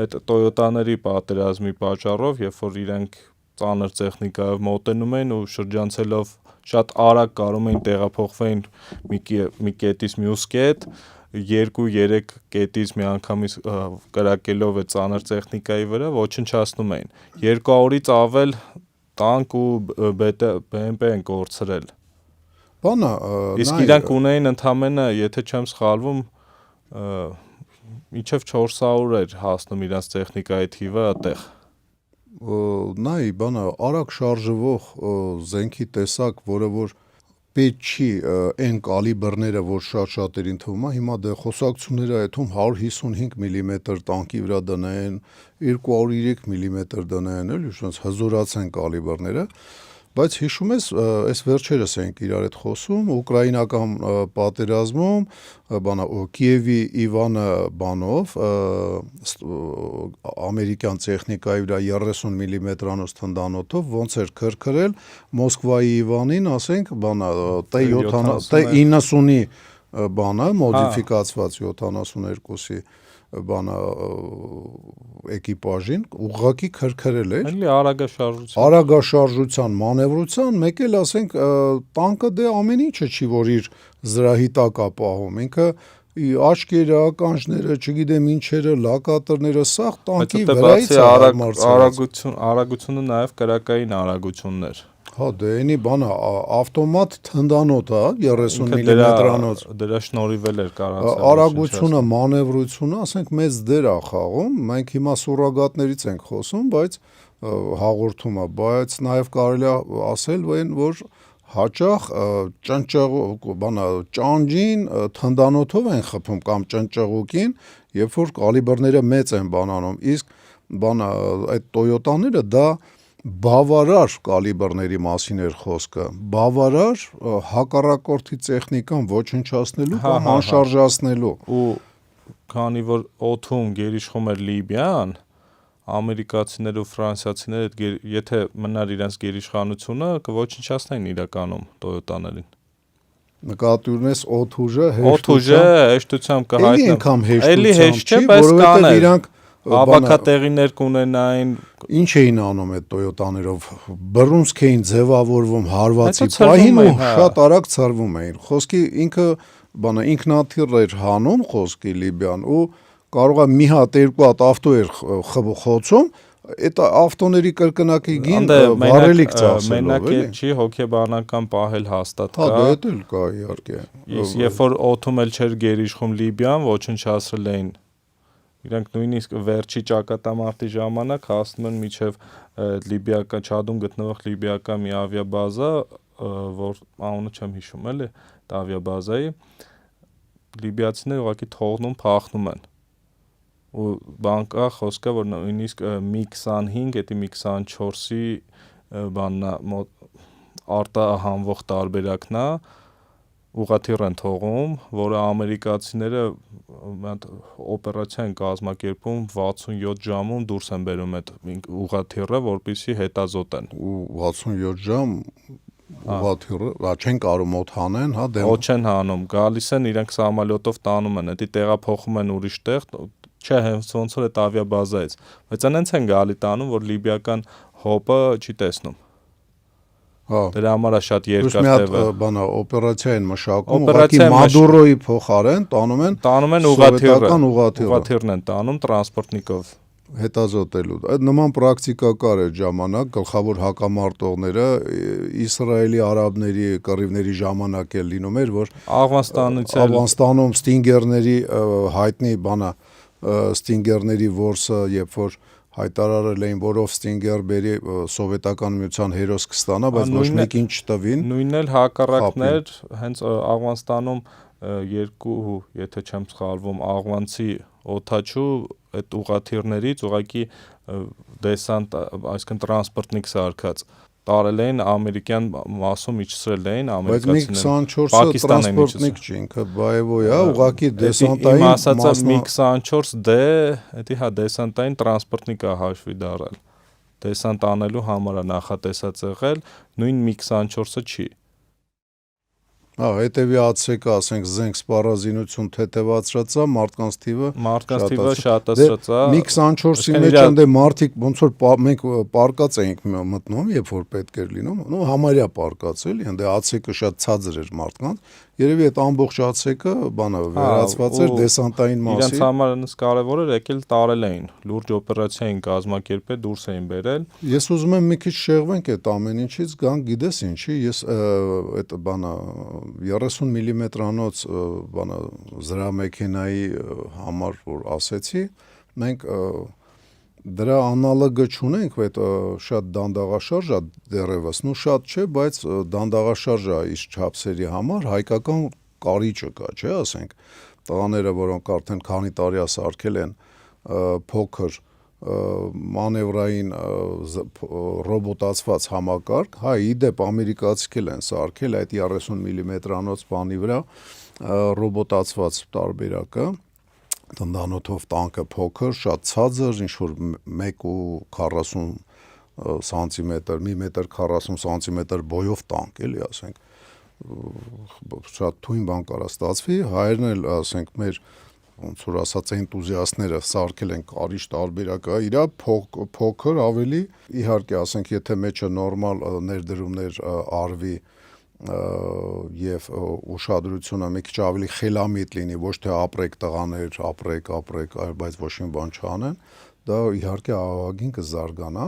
այդ Տոյոտաների պատերազմի պատճառով, երբ որ իրենք ծանր տեխնիկայով մոտենում էին ու շրջանցելով շատ արագ կարում էին տեղափոխվեն մի կետից մյուս կետ, 2-3 կետից միանգամից կրակելով այդ ծանր տեխնիկայի վրա ոչնչացնում էին։ 200-ից ավել տանկ ու BMP են կորցրել։ Իսկ իրանք ունեին ընդամենը, եթե չեմ սխալվում, մինչև 400 էր հասնում իրանց տեխնիկայի թիվը այդտեղ։ Արագ շարժվող զենքի տեսակ, որը որ պետք չի այն կալիբրները, որ շատ-շատերին թվում է, հիմա դե խոսակցությունները այդում 155 մմ տանկի վրա դնեն, 203 մմ դնեն, էլի ոնց հզորացան կալիբրները, բայց հիշում ես, այս վերջերս ենք իրար հետ խոսում, ուկրաինական պատերազմում, Կիևի Իվանը բանով, ամերիկյան տեխնիկայի վրա 30 մմ-անոց թնդանոթով ոնց էր քրքրել Մոսկվայի Իվանին, ասենք, T90-ի մոդիֆիկացված 72-ի էկիպաժին ուղղակի քրքրել էր։ Էլի Արագաշարժության, մանևրության, մեկ էլ ասենք տանկը դե ամեն ինչը չի, որ իր զրահի տակ է պահում, ինքը աչքերը, ականջները, չգիտեմ ինչերը, լակատորները, սաղ տանկի վրայից է հարմարցված։ Արագությունը նաև կրակային արագություններ։ Հա, դե էնի ավտոմատ թնդանոթ է, 30 մմ-անոց։ Դրա շնորհիվ էլ էր կարողացել։ Արագությունը, մանևրությունը, ասենք, մեծ դեր է խաղում։ Մենք հիմա սուրոգատներից ենք խոսում, բայց հաղորդումը, բայց նաև կարելի է ասել, որ հաճախ ճանճին թնդանոթով են խփում կամ ճնճղուկին, երբ որ կալիբրները մեծ են բանանում, իսկ այդ Տոյոտաները դա բավարար կալիբրների մասին էր խոսքը, բավարար հակառակորդի տեխնիկան ոչնչացնելու կամ անշարժացնելու։ Ու քանի որ օդում գերիշխում էր Լիբիան, ամերիկացիները ու ֆրանսիացիները, եթե մնար իրենց գերիշխանությունը, կոչնչացնեին իրականում Տոյոտաներին։ Նկատի ունես օդուժը հեշտությամբ կհայտնվի։ Էլի հեշտ չէ, բայց կաներ հավաքատեղիներ կունենային։ Ինչ էին անում այդ Տոյոտաներով, բռունցք էին ձևավորվում հարվածի պահին ու շատ արագ ցրվում էին։ Խոսքի ինքը ինքնաթիռ էր հանում խոսքի Լիբիան ու կարող է մի հատ երկու հատ ավտո էր խոցում, այդ ավտոների կրկնակի գին վառելիք ծախսելով, մենակ չի հոգեբանական պահել հաստատ կա։ Հա, դա էլ կա իհարկե։ Իսկ երբ որ օդում էլ չէր գերիշխում Լիբիան, ոչնչացրել էին։ Իրանք նույնիսկ վերջի ճակատամարտի ժամանակ հասնում են մինչև Լիբիական Չադում գտնվող լիբիական մի ավիաբազա, որ անունը չեմ հիշում, էլի, այդ ավիաբազայի լիբիացիները ուղղակի թողնում փախնում են։ Ու բանկա խոսքը, որ նույնիսկ Mi-25, դա Mi-24-ի արտահանվող տարբերակն է, ուղղաթիռ են թողում, որը ամերիկացիները օպերացիա են կազմակերպում 67 ժամում դուրս են բերում այդ ուղղաթիռը, որպեսզի հետազոտեն։ Ու 67 ժամ ուղղաթիռը չեն կարող մոտ հանեն, հա, դեմ Ոչ են հանում, գալիս են իրենք սամալյոտով տանում են, դա տեղափոխում են ուրիշ տեղ, չէ, հենց ոնց որ այդ ավիաբազայից, բայց այնց են գալի տանում, որ լիբիական հոպը չի տեսնում։ Հա, Դրա համար է շատ Plus երկար մի հատ տևը։ բանա օպերացիա են մշակում, Օպերացիա ուղղակի Մադուրոյի փոխարեն տանում են ուղղաթիռը, սովետական ուղղաթիռը ուղղաթիռն են տանում տրանսպորտնիկով։ հետազոտելու։ Այդ նման պրակտիկա կար այդ ժամանակ, գլխավոր հակամարտողները Իսրայելի արաբների կռիվների ժամանակ էլ լինում էր, որ Աֆղանստանում ստինգերների հայտնի բանա ստինգերների որսը, երբ որ հայտարարել էին, որով ստինգեր բերի սովետական միության հերոս կստանա, բայց ոչ մեկին չտվին։ Նույնն էլ հակառակներ, հենց Աֆղանստանում երկու, եթե չեմ սխալվում, աղվանցի օդաչու այդ ուղղաթիռներից ուղղակի դեսանտ, այսինքն տրանսպորտնիկ սարքած տարել էին ամերիկյան մասում իջցրել էին ամերիկացիները։ Բայց մի 24-ը տրանսպորտնիկ չի, ինքը բայևոյ է, ուղղակի դեսանտային մասը մի 24D, դա հա դեսանտային տրանսպորտնիկ է հաշվի դարել։ Դեսանտ անելու համար է նախատեսած եղել, նույն մի 24-ը չի։ Հա, հետևի ացեկը, ասենք, զենք սպառազինություն թեթևացրած է, մարդկանց թիվը շատացրած է։ Մի 24-ի մեջ ընդ մարդիկ ոնց որ մենք պարկած էինք մտնում, երբ որ պետք էր լինում, նո համարյա պարկած էլի, ընդ ացեկը շատ ցածր էր մարդկանց, երևի այդ ամբողջ ացեկը բանա վերածված էր դեսանտային մասի։ Իրենց համար այնս կարևոր էր, եկել տարել էին, լուրջ օպերացիա էին կազմակերպել, դուրս էին բերել։ Ես ուզում եմ մի քիչ շեղվենք այդ ամեն ինչից, գանք, գիտես ինչի, ես այդ բանա 30 մմ-անոց բանա զրամեքենայի համար որ ասեցի, մենք դրա անալոգը չունենք, այդ շատ դանդաղաշարժ է դեռևս, նու շատ չէ, բայց դանդաղաշարժ է իր չափսերի համար, հայկական կարիճը կա, չէ, ասենք, տղաները, որոնք արդեն քանի տարի է սարքել են փոքր մանևրային ռոբոտացված համակարգ, հա, իդեպ ամերիկացիք են սարքել այդ 30 մմ-անոց բանի վրա ռոբոտացված տարբերակը, տնտանոթով տանկը փոքր, շատ ցածր, ինչ-որ 1.40 սանտիմետր, 1.40 սանտիմետր բոյով տանկ, էլի, ասենք, շատ թույն բան կարա ստացվի, հայերն էլ, ասենք, մեր ոնց որ ասած էնտուզիաստները սարքել են կարիճ տարբերակը, իրա փոքր ավելի, իհարկե, ասենք, եթե մեջը նորմալ ներդրումներ արվի եւ ուշադրությունը մի քիչ ավելի խելամիտ լինի, ոչ թե ապրեք տղաներ, ապրեք, բայց ոչ մի բան չանեն, դա իհարկե ահագին կզարգանա,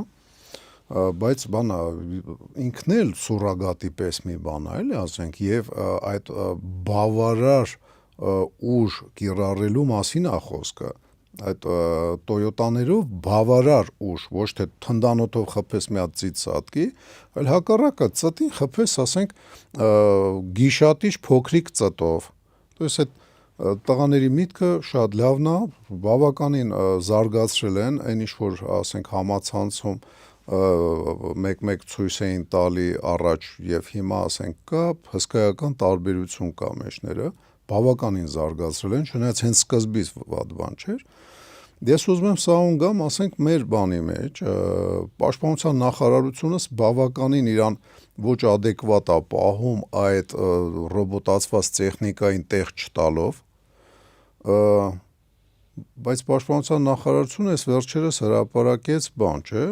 բայց բանա ինքն էլ սուրագատի պես մի բան է, էլի ասենք, եւ այդ բավարար ուժ կիրառելու մասին է խոսքը, այդ Toyota-ներով բավարար ուժ, ոչ թե թնդանոթով խփես մի հատ ծիծատկի, այլ հակառակը ծտին խփես, ասենք, գիշատիչ փոքրիկ ծտով։ То есть այդ տղաների միտքը շատ լավն է, բավականին զարգացրել են, այն ինչ որ, ասենք, համացանցում մեկ-մեկ ցույց էին տալի առաջ եւ հիմա, ասենք, կա հսկայական տարբերություն կա մեջները, բավականին զարգացրել են, չնայած հենց սկզբից վատ բան չէր։ Ես ուզում եմ սահուն գամ, ասենք, մեր բանի մեջ, պաշտպանության նախարարությունս բավականին իրան ոչ ադեկվատ է պահում այդ ռոբոտացված տեխնիկային տեղ չտալով, բայց պաշտպանության նախարարությունը այս վերջերս հրապարակեց բան, չէ,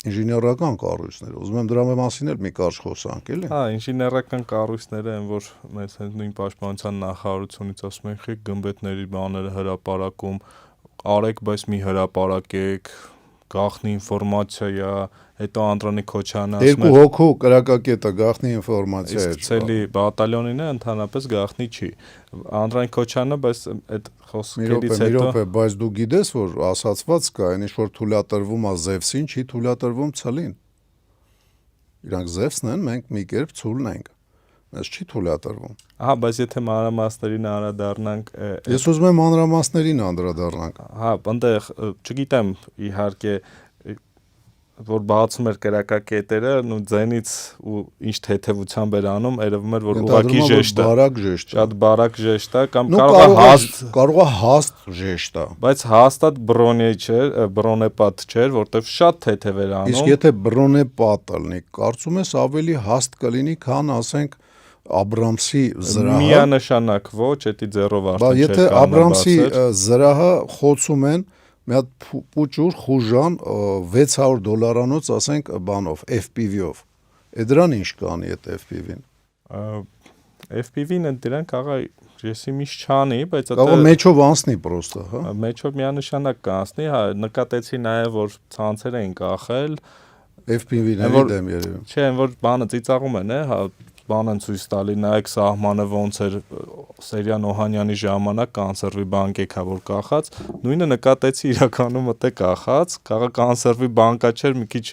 ինժեներական կառույցներ, ուզում եմ դրա մասին էլ մի կարճ խոսանք, էլի։ Հա, ինժեներական կառույցները են, որ մեզ հենց նույն պաշտպանության նախարարությունից ասում են, խի գմբեթների բաները հրապարակում, արեք, բայց մի հրապարակեք, գաղտնի ինֆորմացիա է, հետո Անդրանիկ Քոչարյանը ասում է երկու հոգու կրակակետը գաղտնի ինֆորմացիա է։ Իսկ ցելի բատալյոնին է ընդհանրապես գաղտնի չի։ Անդրանիկ Քոչարյանը, բայց այդ խոսքերից հետո բայց դու գիտես, որ ասացված կա, այն ինչ որ թույլատրվում է Զևսին, չի թույլատրվում ցլին։ Իրանք Զևսն են, մենք մի կերպ ցուլն ենք։ Մեզ չի թույլատրվում։ Ահա, բայց եթե մանրամասներին անդրադառնանք, ես ուզում եմ մանրամասներին անդրադառնանք։ Հա, այնտեղ, չգիտեմ, իհարկե որ բացում էր կրակակետերը, ու ձենից ու ինչ թեթևությամբ էր անում, երևում էր որ ուղակի ժեշտ է։ Բարակ ժեշտ։ Շատ բարակ ժեշտ է կամ կարող է հաստ ժեշտ է։ Բայց հաստատ բրոնեպատ չէր, որտեվ շատ թեթև էր անում։ Իսկ եթե բրոնեպատը լինի, կարծում ես ավելի հաստ կլինի, քան ասենք Աբրամսի զրահը։ Միանշանակ ոչ, էդի ձեռով արդեն չէր Եթե կարող Աբրամսի զրահը խոցում են մի հատ փուճուր խուժան $600 ասենք բանով, FPV-ով։ Է դրան ինչ կանի այդ FPV-ն։ FPV-ն դրանք աղա եսի միշտ չանի, բայց Կարող մեջով անցնի պրոստը, հա։ Մեջով միանշանակ կանցնի, հա, նկատեցի նաև որ ցանցեր էին կախել FPV-ների դեմ երևի։ Չէ, որ բանը ծիծաղում են, հա, բան են ցույց տալի, նայեք սահմանը ոնց էր Սերյան Օհանյանի ժամանակ կանսերվի բանկեքա որ կախած, նույնը նկատեցի իրականում մտե կախած, կանսերվի բանկա չէր, մի քիչ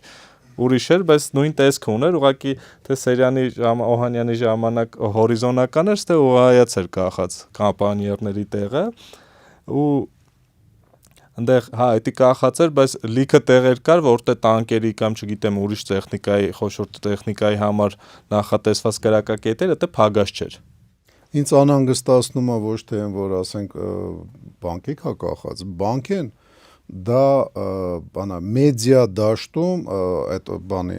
ուրիշ էր, բայց նույն տեսքը ուներ, ուղղակի թե Սերյանի Օհանյանի ժամանակ հորիզոնական էր, թե ուղղայաց էր կախած կամպանիերների տեղը ու այնտեղ հա էդի կախած էր, բայց լիքը տեղեր կար, որտեղ տանկերի կամ չգիտեմ ուրիշ տեխնիկայի, խոշոր տեխնիկայի համար նախատեսված կրակակետերը դա փագած չէր։ Ինձ անհանգստացնում է ոչ թե այն որ ասենք բանկի կա կախած, բանկեն դա բանա մեդիա դաշտում այդ բանի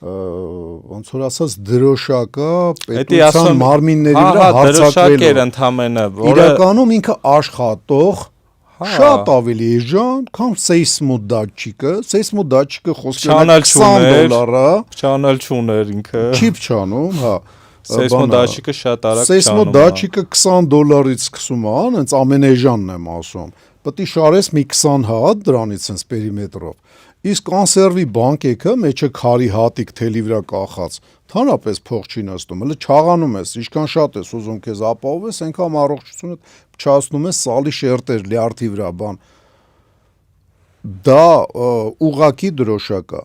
ոնց որ ասած դրոշակա պետության մարմինների վրա հարձակվելու։ Իրականում ինքը աշխատող շատ ավելի էժան, քան սեյսմոդատչիկը խոսքերն $20, փչանալ չուներ ինքը։ Չի փչանում, հա։ Սեյսմոդատչիկը շատ արագ փչանում։ Սեյսմոդատչիկը $20-ից սկսում է, հենց ամենեժանն եմ ասում։ Պետք է շարես մի 20 հատ դրանից հենց պերիմետրով։ Իսկ կոնսերվի բանկեքը մեջը քարի հատիկ թելի վրա կախած, թանրապես փող չի նստում, հələ չաղանում ես, ինչքան շատ ես ուզում քեզ ապահովես, այնքան առողջությունը փչացնում ես սալի շերտեր լյարդի վրա, բան։ Դա ուղակի դրոշակ է,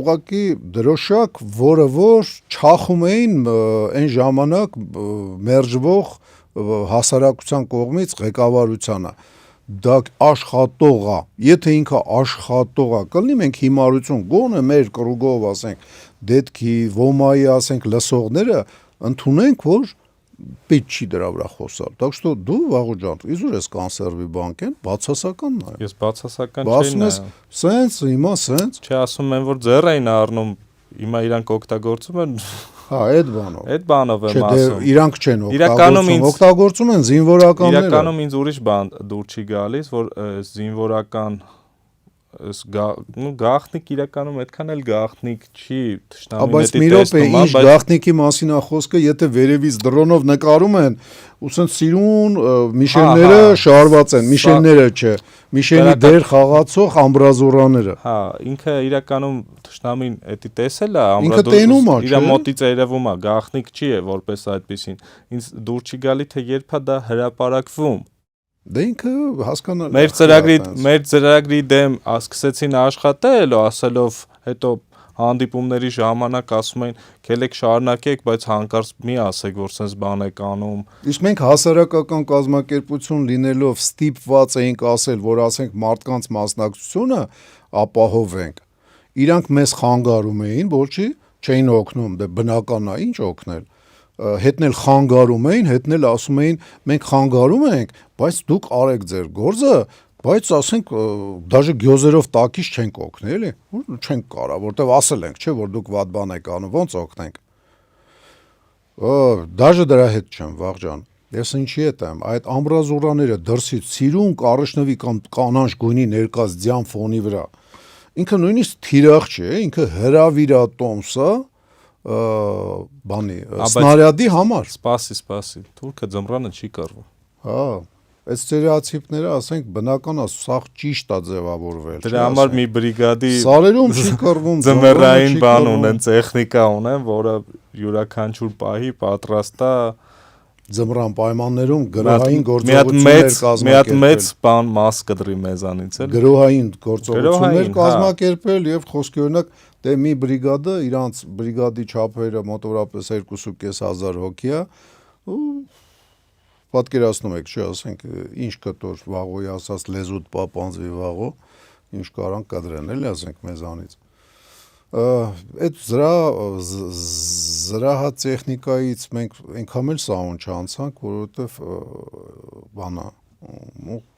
ուղակի դրոշակ, որը որ չախում էին այն ժամանակ մերժվող հասարակության կողմից ղեկավարությանը։ Դա աշխատող է, եթե ինքը աշխատող է, կլինի մենք հիմարություն գոնե մեր կրուգով ասենք դետքի, ոմայի ասենք լսողները ընդունենք, որ պետք չի դրա վրա խոսալ։ Так что դու Վաղո ջան, իզուր ես կոնսերվի բանկեն, բացասական նայ։ Ես բացասական չէի նայ։ Սենց, հիմա սենց։ Չէ, ասում են որ ձեռ էին առնում, հիմա իրանք օգտագործում են։ Հա, այդ բանով։ Այդ բանով եմ ասում։ Իրանք չեն օգտագործում են զինվորականները։ Իրականում ինձ ուրիշ բան դուր չի գալիս, որ զինվորական գաղտնիք իրականում այդքան էլ գաղտնիք չի, թշնամի նետի տեսնում, բայց գաղտնիքի մասին է խոսքը, եթե վերևից դրոնով նկարում են, ու սենց սիրուն միշելները շարված են, միշելները չէ, միշելի դեր խաղացող ամբրազորաները։ Հա, ինքը իրականում թշնամին էդի տեսել է, ամբրազորանը իր մոտից երևում է, գաղտնիք չի է որպես այդպեսին։ Ինձ դուր չի գալի, թե երբ է դա հրապարակվում։ Դե ինքը հասկանալ մեր ծրագրի դեմ սկսեցին աշխատել, ասելով հետո հանդիպումների ժամանակ ասում էին քելեք շարունակեք, բայց հանկարծ մի ասեք, որ sense բան եք անում։ Իսկ մենք հասարակական կազմակերպություն լինելով ստիպված էինք ասել, որ ասենք մարդկանց մասնակցությունը ապահովենք։ Իրանք մեզ խանգարում էին, որ չէին օգնում, դե բնական է, ինչ օգնել։ Հետնել խանգարում էին, հետնել ասում էին մենք խանգարում ենք, բայց դուք արեք ձեր գործը, բայց ասենք դաժե գյոզերով տակից չենք օգնել, էլի, չենք կարա, որտեվ ասել ենք, չէ, որ դուք վատ բան եք անում, ոնց օգնենք։ Դաժե դրա հետ չեմ, Վաղ ջան։ Ես ինչի հետ եմ, այդ ամբրազորաները դրսից սիրուն կառշնվի կամ կանանչ գույնի ներկած ձյան ֆոնի վրա։ Ինքը նույնիսկ թիրախ չէ, ինքը հրավիրատոմս է բանի սնարյադի համար։ Սպասի, թուրքը ձմռանը չի կռվում։ Հա, այս ստերեոտիպները, ասենք, բնական է, սաղ ճիշտ է ձևավորվել։ Դրա համար մի բրիգադի սարերում չի կռվում, ձմեռային բան ունեն, տեխնիկա ունեն, որը յուրաքանչյուր պահի պատրաստ է ձմռան պայմաններում գրոհային գործողություններ կազմակերպել։ Մի հատ մեծ բան մաս կդրի մեզանից էլ։ Գրոհային գործողություններ կազմակերպել եւ խոսքի օրինակ դե մի բրիգադը իրանց բրիգադի չափերը մոտավորապես 2,500 հոգի է ու պատկերացնում եք, չէ, ասենք ինչ կտոր Վաղոյի ասած լեզուդ պապանձվի Վաղո, ինչ կարան կդրեն, էլի ասենք մեզանից։ Այդ զրահատեխնիկայից մենք այնքան էլ սահուն չանցանք, որովհետև բանա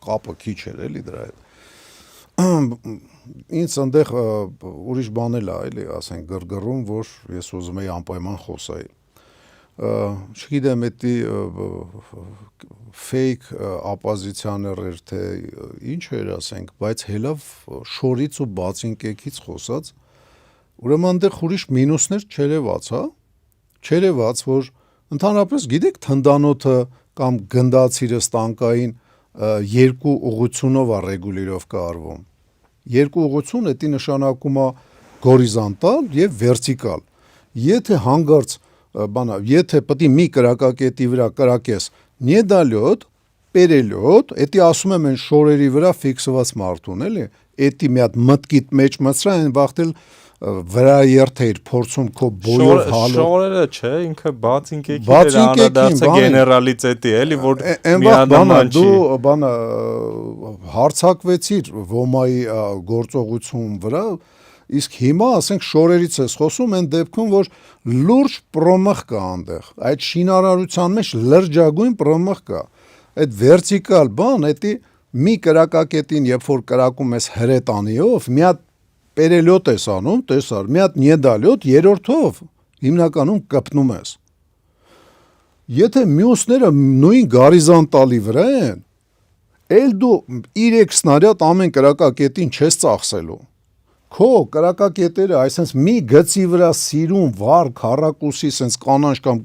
կապը քիչ էր էլի դրա հետ։ Ինձ այնտեղ ուրիշ բան էլ է, էլի, ասենք գրգռում, որ ես ուզում եի անպայման խոսայի։ Չգիտեմ, էդի fake ապոզիցիաներ էր, թե ինչ էր, ասենք, բայց հելավ շորից ու բացին կեքից խոսած, ուրեմն այնտեղ ուրիշ մինուսներ չերևաց, հա։ Չերևաց, որ ընդհանրապես գիտեք թնդանոթը կամ գնդացիրը ստանկային երկու ուղղությունով է ռեգուլիրով կարվում։ Երկու ուղղություն էդի նշանակում է հորիզոնտալ եւ վերտիկալ։ Եթե հանգարց բանա, եթե պետք է մի կրակակետի վրա կրակես նեդալյոտ, պերելյոտ, էդի ասում եմ այն շորերի վրա ֆիքսված մարդուն, էլի, էդի մի հատ մտքիդ մեջ մցրա, այն վախտել վրա երթեիր փորձում քո բոյով հալով։ Շորերը չէ, ինքը բացինկեքի էր անդրադարձը գեներալիտետի, էլի, որ միանման չի։ Դու բանա հարցակվեցիր ոմայի գործողություն վրա, իսկ հիմա ասենք շորերից ես խոսում այն դեպքում, որ լուրջ պրոմախ կա այնտեղ, այդ շինարարության մեջ լրջագույն պրոմախ կա, այդ վերտիկալ բան, էդի մի կրակակետին, երբ որ կրակում ես հրետանիով, մի հատ պերելյոտ ես անում, տեսար, մի հատ նեդալյոտ, երրորդով հիմնականում կպնում ես։ Եթե մյուսները նույն գորիզոնտալի վրա են, էլ դու 3 սնարյադ ամեն կրակակետին չես ծախսելու։ Քո կրակակետերը, այսինքն մի գծի վրա սիրուն վառ քառակուսի sense կանանչ կամ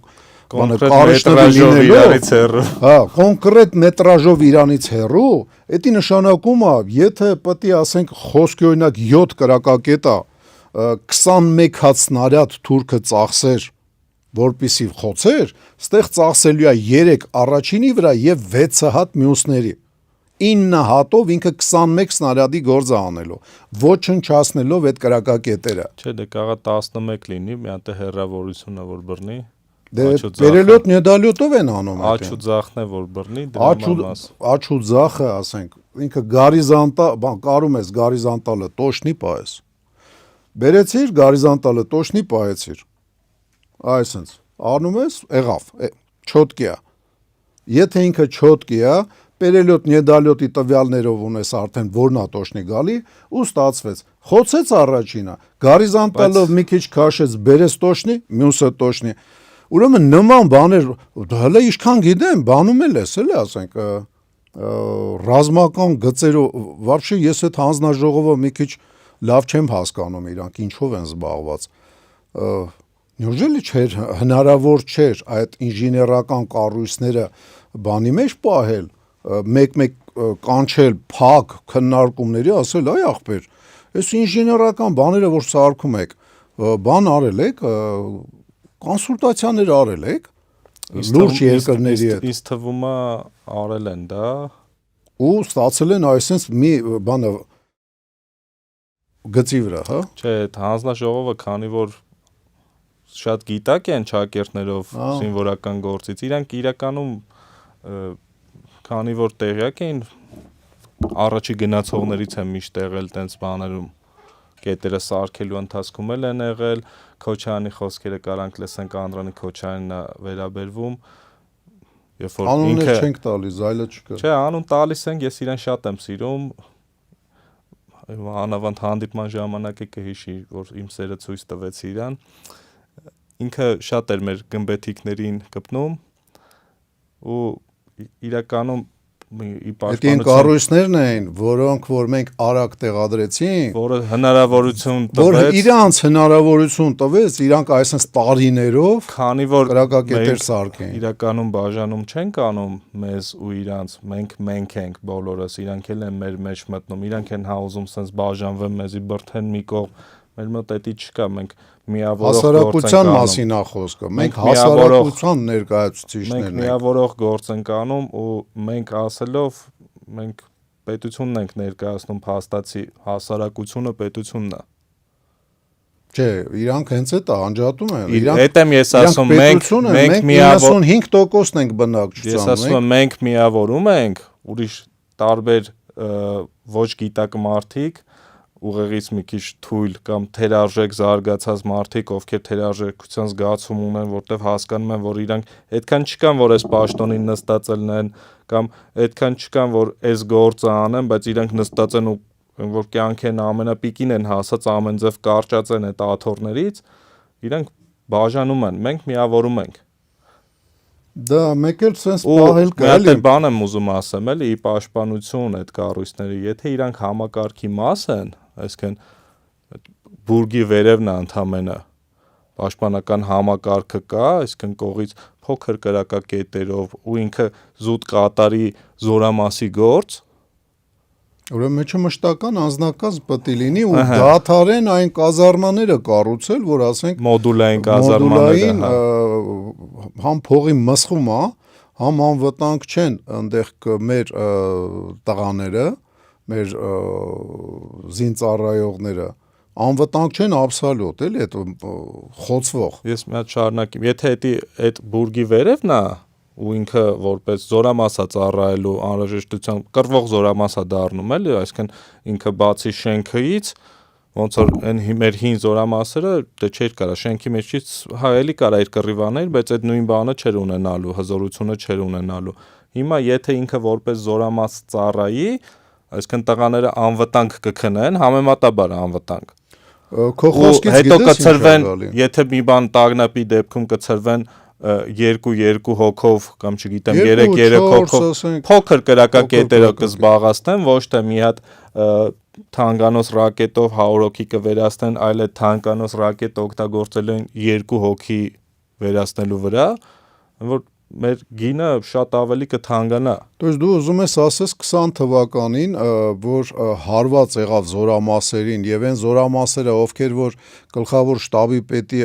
կոնկրետ մետրաժով իրանից հեռու, էդի նշանակում է, եթե պետք է ասենք խոսքի օրինակ 7 կրակակետ է 21 հատ սնարյադ թուրքը ծախսեր, որպիսի խոցեր, ստեղ ծախսելու է 3 առաջինի վրա եւ 6 հատ մյուսների։ 9 հատով ինքը 21 սնարյադի գործ է անելու, ոչնչացնելով այդ կրակակետերը։ Չէ, դե կարա 11 լինի, մի հատ հեռավորությունը որ բռնի։ Դե պերելյոտ նեդալյոտով են անում այդ։ Աչու ձախն է որ բռնի, դրա մաս։ Աչու ձախը, ասենք, ինքը գորիզոնտալ, բան, կարում ես գորիզոնտալը տոշնի պայես։ Բերեցիր գորիզոնտալը տոշնի պայեցիր։ Այսինքն, անում ես, եղավ, չոտկի է։ Եթե ինքը չոտկի է, պերելյոտ նեդալյոտի տվյալներով ունես արդեն որն է տոշնի գալի, ու ստացվեց։ Խոցեց առաջինը, գորիզոնտալով մի քիչ քաշեց, բերեց տոշնի, մյուսը տոշնի։ Ուրեմն նման բաներ, հələ ինչքան գիտեմ, բանում էլ ես, էլի ասենք, ռազմական գծերով, вообще ես այդ հանձնաժողովը մի քիչ լավ չեմ հասկանում իրանք ինչով են զբաղված։ Նյուրժելի չէր, հնարավոր չէր այդ ինժեներական կառույցները բանի մեջ պահել, մեկ-մեկ կանչել փակ քննարկումների, ասել, այ ախպեր, այս ինժեներական բաները որ սարքում եք, բան արել եք, կոնսուլտացիաներ արել եք լուրջ երկրների հետ։ Ինձ թվում է արել են դա ու ստացել են այսպես մի բանը գծի վրա, հա։ Չէ, հանձնաժողովը քանի որ շատ գիտակ են ճակերտներով զինվորական գործից, իրանք իրականում քանի որ տեղյակ էին առաջի գնացողներից են միշտ եղել տենց բաներում կետերը սարքելու ընթացքում էլ են եղել, Քոչարյանի խոսքերը կարանք լսենք, Անդրանիկ Քոչարյանն է վերաբերվում, երբ որ ինքը չենք տալիս, այլը չկա։ Չէ, անուն տալիս ենք, ես իրեն շատ եմ սիրում, անավանդ հանդիպման ժամանակ է կհիշի, որ իմ սերը ցույց տվեցի իրան, ինքը շատ էր մեր գմբեթիկներին կպնում ու իրականում Այդ կառույցներն էին, որոնք որ մենք արագ տեղադրեցինք, որը հնարավորություն տվեց, որ իրանց հնարավորություն տվեց, իրանք այսպես տարիներով քանի որ կրակակետեր սարքեն։ Իրականում բաժանում չենք անում մեզ ու իրանց, մենք ենք բոլորս, իրանք էլ են մեր մեջ մտնում, իրանք են հա ուզում sense բաժանվեն մեզի բրթեն մի կողմ, մեր մոտ էդի չկա, մենք միավորող հասարակության մասին է խոսքը, մենք հասարակության ներկայացուցիչներն ենք։ Մենք միավորող գործ ենք անում ու մենք ասելով մենք պետությունն ենք ներկայացնում փաստացի հասարակությունը պետությունն է։ Չէ, իրանք հենց այդ անջատում են։ Իրանք եմ ես ասում մենք միավոր 95%-ն ենք բնակչության։ Ես ասում եմ մենք միավորում ենք ուրիշ տարբեր ոչ գիտակ մարդիկ ուղեղից մի քիչ թույլ կամ թերարժեք զարգացած մարդիկ, ովքեր թերարժեքության զգացում ունեն, որտեվ հասկանում են, որ իրանք այդքան չկան, որ այս պաշտոնին նստած լինեն, կամ այդքան չկան, որ այս գործը անեն, բայց իրանք նստած են ու որ կյանքեն ամենապիկին են հասած, ամեն ձև կարճած են այդ աթոռներից, իրանք բաժանում են, մենք միավորում ենք։ Դա մեկ էլ sense պահել կա, էլի։ Մի բան եմ ուզում ասեմ, էլի, ի պաշտպանություն այդ կառույցների, եթե իրանք համակարգի մաս են, այսինքն բուրգի վերևն է ընդամենը պաշտպանական համակարգը կա, այսինքն կողից փոքր կրակակետերով ու ինքը զուտ կատարի զորամասի գործ, ուրեմն մեջը մշտական անձնակազմ պետք է լինի ու դադարեն այն կազարմաները կառուցել, որ ասենք մոդուլային կազարմաները, համ փողի մսխում է, համ անվտանգ չեն այնտեղ մեր տղաները, մեր զինծառայողները, անվտանգ չեն աբսոլյուտ, էլի այդ խոցվող։ Ես մի հատ շարունակեմ, եթե այդ բուրգի վերևն է ու ինքը որպես զորամասա ծառայելու անհրաժեշտության կռվող զորամասա դառնում էլի, այսինքն ինքը բացի շենքից ոնց որ այն մեր հին զորամասերը դե չէր կարա շենքի մեջից հա էլի կարա իր կռիվաներ, բայց այդ նույն բանը չէր ունենալու, հզորությունը չէր ունենալու։ Հիմա եթե ինքը որպես զորամաս ծառայի, այսինքն տղաները անվտանգ կքնեն, համեմատաբար անվտանգ։ Քո խոսքից հետո կծրվեն, եթե մի բան տագնապի դեպքում կծրվեն 2 հոգով կամ չգիտեմ 3 հոգով փոքր կրակակետերով կզբաղացնեն, ոչ թե մի հատ թանկանոց ռակետով 100 հոգի կվերացնեն, այլ այդ թանկանոց ռակետը օգտագործել են 2 հոգի վերացնելու վրա, որ մեր գինը շատ ավելի կթանկանա։ Դուք դու ուզում ես ասես 20 թվականին, որ հարված եղավ զորամասերին եւ այն զորամասերը, ովքեր որ գլխավոր շտաբի պետի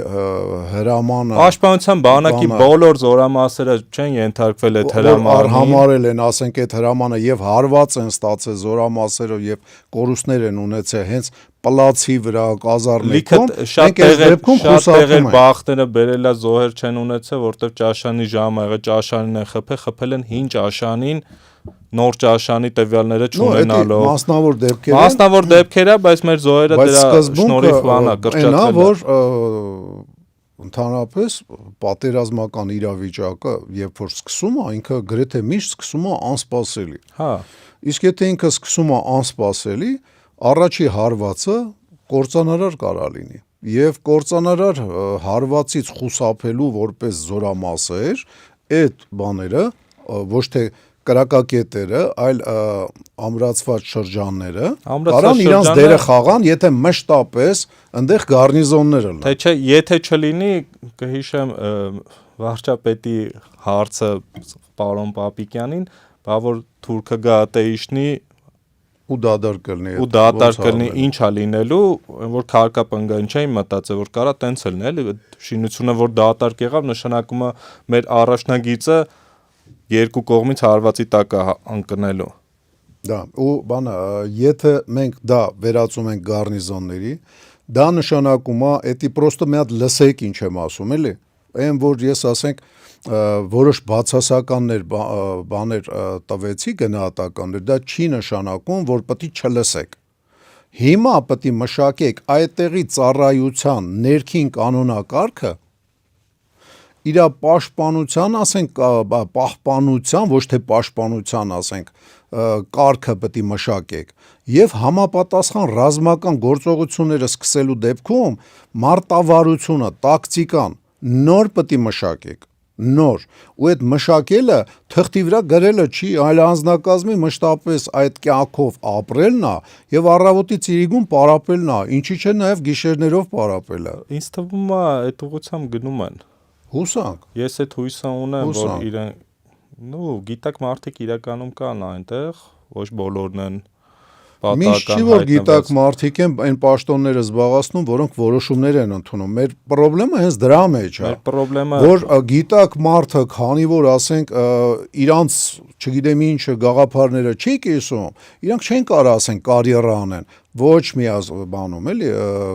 հրամանը Պաշտպանության բանակի բոլոր զորամասերը չեն ենթարկվել այդ հրամանին, արհամարել են, ասենք այդ հրամանը եւ հարված են ստացել զորամասերով եւ կորուստներ են ունեցել հենց պլացի վրա կազարմերում, շատ տեղեր բախտերը բերելա զոհեր չեն ունեցել, որտեղ ճաշանի ժամը եղել, ճաշանին են խփել են հին ճաշանին, նոր ճաշանի տվյալները չունենալով։ Մասնավոր դեպքեր է, բայց մեր զոհերը դրա շնորհիվ բանա կրճատվել են։ Որ ընդհանրապես պատերազմական իրավիճակը, երբ որ սկսում է, ինքը գրեթե միշտ սկսում է անսպասելի։ Հա։ Իսկ եթե ինքը սկսում է անսպասելի, առաջի հարվածը կործանարար կարա լինի եւ կործանարար հարվածից խուսափելու որպես զորամասեր այդ բաները ոչ թե կրակակետերը, այլ ամրացված շրջանները կարան իրանց դերը խաղան, եթե մշտապես այնտեղ գարնիզոններ լինեն։ Թե չէ, եթե չլինի, կհիշեմ վարչապետի հարցը պարոն Պապիկյանին, բա որ թուրքը գա ատեիշնի ու դադար կլինի, ինչ է լինելու, որ քաղաքապնգային չէին մտածել, որ կարա տենց լինի, էլի շինությունը որ դատարկ եղավ, նշանակում է մեր առաջնագիծը երկու կողմից հարվածի տակ է ընկնելու։ Դա ու բանը, եթե մենք դա վերածում ենք գարնիզոնների, դա նշանակում է, էդի պրոստը մի հատ լսեք ինչ եմ ասում, էլի։ Այն որ ես ասենք որոշ բացասականներ բաներ տվեցի գնահատականներ, դա չի նշանակում, որ պետք է չլսեք։ Հիմա պետք է մշակեք այդտեղի ծառայության ներքին կանոնակարգը իր պաշտպանության, ասենք, պահպանության, ոչ թե պաշտպանության, ասենք, կարգը պետք է մշակեք եւ համապատասխան ռազմական գործողությունները սկսելու դեպքում մարտավարությունը, տակտիկան նոր պետք է մշակեք, նոր, ու այդ մշակելը թղթի վրա գրելը չի, այլ անձնակազմի մշտապես այդ կյանքով ապրելն է եւ առավոտից իրիկուն պարապելն է, ինչի՞ չէ նաեւ գիշերներով պարապելը։ Ինձ թվում է այդ ուղղությամբ գնում են։ Հուսանք։ Ես այդ հույսը ունեմ, որ իրեն գիտակ մարդիկ իրականում կան այնտեղ, ոչ բոլորն են Միշտ չի որ գիտակ մարդիկ են այն պաշտոնները զբաղացնում, որոնք որոշումներ են ընդունում։ Մեր խնդրեմը հենց դրա մեջ է։ Մեր խնդրեմը որ գիտակ մարդը, քանի որ ասենք իրանց, չգիտեմ ինչը գաղափարները չի կիսում, իրանք չեն կարող ասենք կարիերա անեն, ոչ մի բանում, էլի,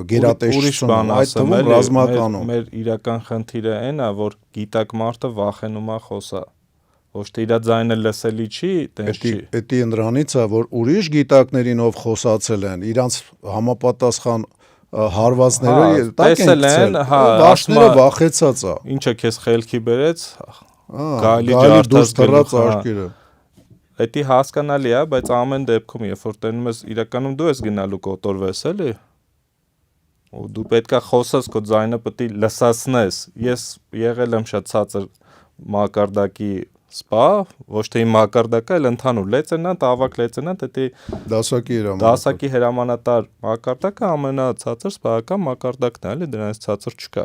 գերատեսչություն, այդ թվում ռազմականում։ Մեր իրական խնդիրը այն է, որ գիտակ մարդը վախենում է խոսա։ ոչ թե իր ձայնը լսելի չի, տենց չի։ Էդի ընդրանից է, որ ուրիշ գիտակներին ով խոսացել են, իրանց համապատասխան հարվածները տակ են գցել, վաշները վախեցած է։ Ինչը քեզ խելքի բերեց, գալի դուրս թռած արկերը։ Էդի հասկանալի է, բայց ամեն դեպքում, երբ որ տենում ես, իրականում դու ես գնալու կոտորվես, էլի։ Ու դու պետքա խոսես, քո ձայնը պետք է լսացնես։ Ես եղել եմ շատ ցածր մակարդակի սպա, ոչ թե իմ մակարդակը, այլ ընդհանուր լեյտենանտ, ավագ լեյտենանտ, դա դասակի հրամանատար մակարդակը ամենացածր սպայական մակարդակն է, էլի, դրանից ցածր չկա։